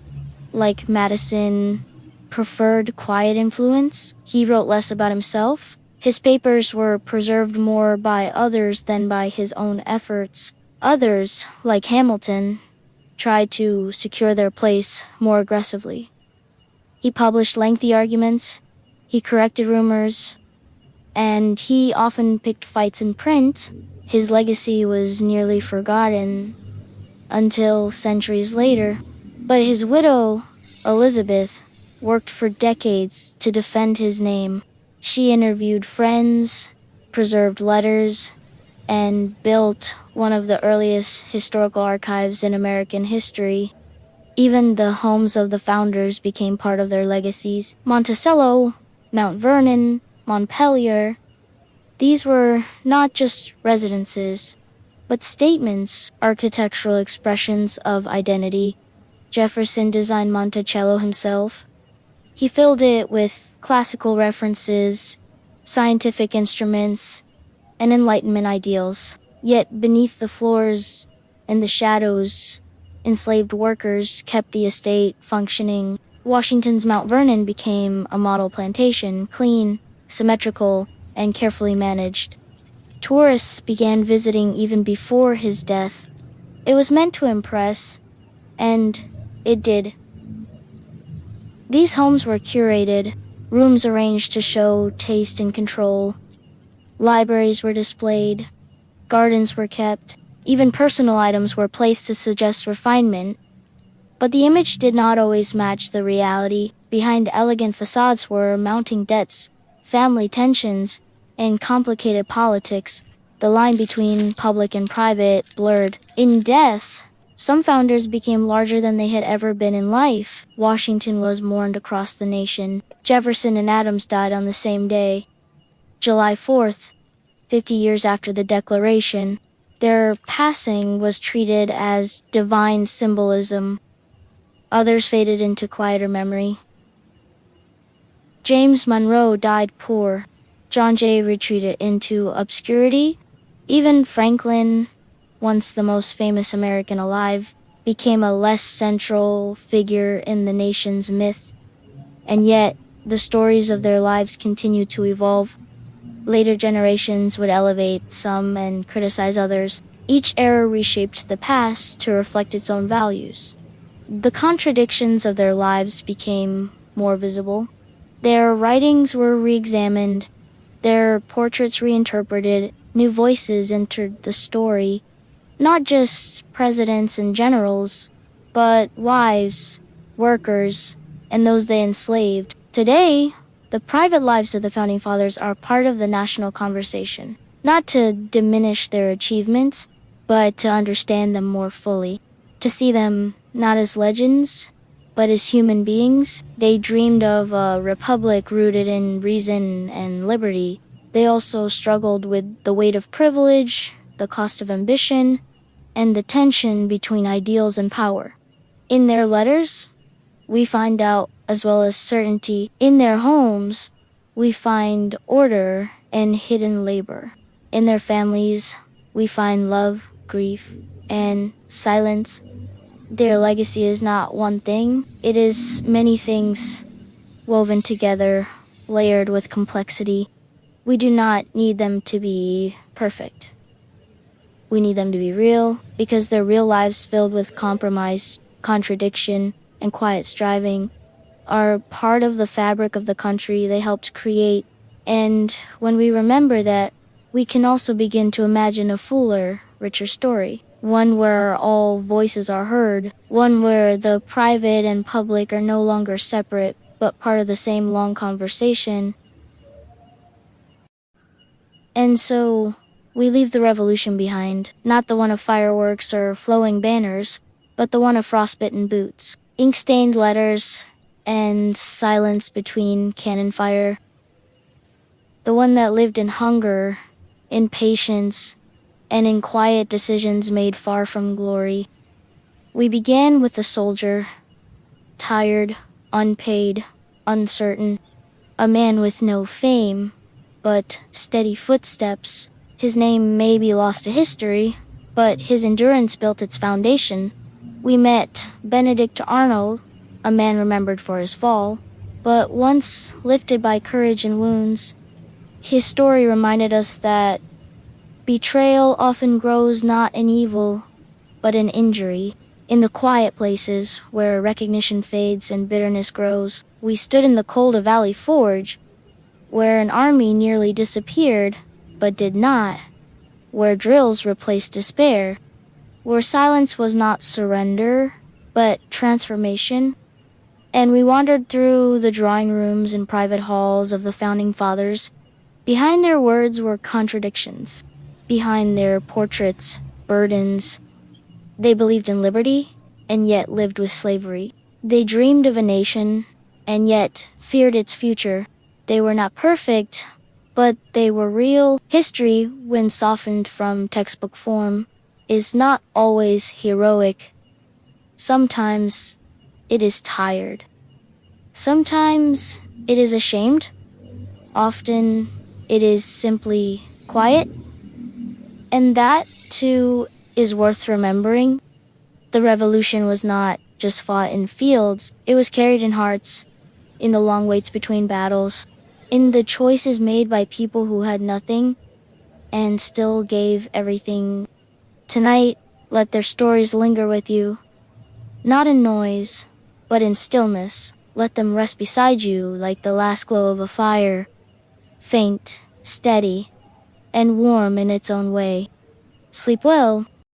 like Madison, preferred quiet influence. He wrote less about himself. His papers were preserved more by others than by his own efforts. Others, like Hamilton, tried to secure their place more aggressively. He published lengthy arguments, he corrected rumors, and he often picked fights in print. His legacy was nearly forgotten until centuries later. But his widow, Elizabeth, worked for decades to defend his name. She interviewed friends, preserved letters, and built one of the earliest historical archives in American history. Even the homes of the founders became part of their legacies. Monticello, Mount Vernon, Montpelier, these were not just residences. but statements, architectural expressions of identity. Jefferson designed Monticello himself. He filled it with classical references, scientific instruments, and Enlightenment ideals. Yet beneath the floors and the shadows, enslaved workers kept the estate functioning. Washington's Mount Vernon became a model plantation, clean, symmetrical, and carefully managed. Tourists began visiting even before his death. It was meant to impress, and it did. These homes were curated, rooms arranged to show taste and control. Libraries were displayed, gardens were kept, even personal items were placed to suggest refinement. But the image did not always match the reality. Behind elegant facades were mounting debts, family tensions, and complicated politics. The line between public and private blurred. In death, some founders became larger than they had ever been in life. Washington was mourned across the nation. Jefferson and Adams died on the same day, July 4th, 50 years after the Declaration. Their passing was treated as divine symbolism. Others faded into quieter memory. James Monroe died poor. John Jay retreated into obscurity. Even Franklin, once the most famous American alive, became a less central figure in the nation's myth. And yet, the stories of their lives continued to evolve. Later generations would elevate some and criticize others. Each era reshaped the past to reflect its own values. The contradictions of their lives became more visible. Their writings were re-examined, their portraits reinterpreted, new voices entered the story. Not just presidents and generals, but wives, workers, and those they enslaved. Today, the private lives of the Founding Fathers are part of the national conversation. Not to diminish their achievements, but to understand them more fully. To see them not as legends, but as human beings. They dreamed of a republic rooted in reason and liberty. They also struggled with the weight of privilege, the cost of ambition, and the tension between ideals and power. In their letters, we find doubt as well as certainty. In their homes, we find order and hidden labor. In their families, we find love, grief, and silence. Their legacy is not one thing, it is many things woven together, layered with complexity. We do not need them to be perfect. We need them to be real, because their real lives filled with compromise, contradiction, and quiet striving are part of the fabric of the country they helped create. And when we remember that, we can also begin to imagine a fuller, richer story. One where all voices are heard. One where the private and public are no longer separate, but part of the same long conversation. And so, we leave the revolution behind. Not the one of fireworks or flowing banners, but the one of frostbitten boots, ink-stained letters, and silence between cannon fire. The one that lived in hunger, in patience, and in quiet decisions made far from glory. We began with the soldier, tired, unpaid, uncertain, a man with no fame, but steady footsteps. His name may be lost to history, but his endurance built its foundation. We met Benedict Arnold, a man remembered for his fall, but once lifted by courage and wounds. His story reminded us that betrayal often grows not in evil, but in injury. In the quiet places where recognition fades and bitterness grows, we stood in the cold of Valley Forge, where an army nearly disappeared, but did not, where drills replaced despair, where silence was not surrender, but transformation. And we wandered through the drawing rooms and private halls of the Founding Fathers. Behind their words were contradictions. Behind their portraits, burdens. They believed in liberty, and yet lived with slavery. They dreamed of a nation, and yet feared its future. They were not perfect, but they were real. History, when softened from textbook form, is not always heroic. Sometimes it is tired. Sometimes it is ashamed. Often it is simply quiet. And that, too, is worth remembering. The revolution was not just fought in fields, it was carried in hearts, in the long waits between battles, in the choices made by people who had nothing and still gave everything. Tonight, let their stories linger with you, not in noise, but in stillness. Let them rest beside you like the last glow of a fire, faint, steady, and warm in its own way. Sleep well.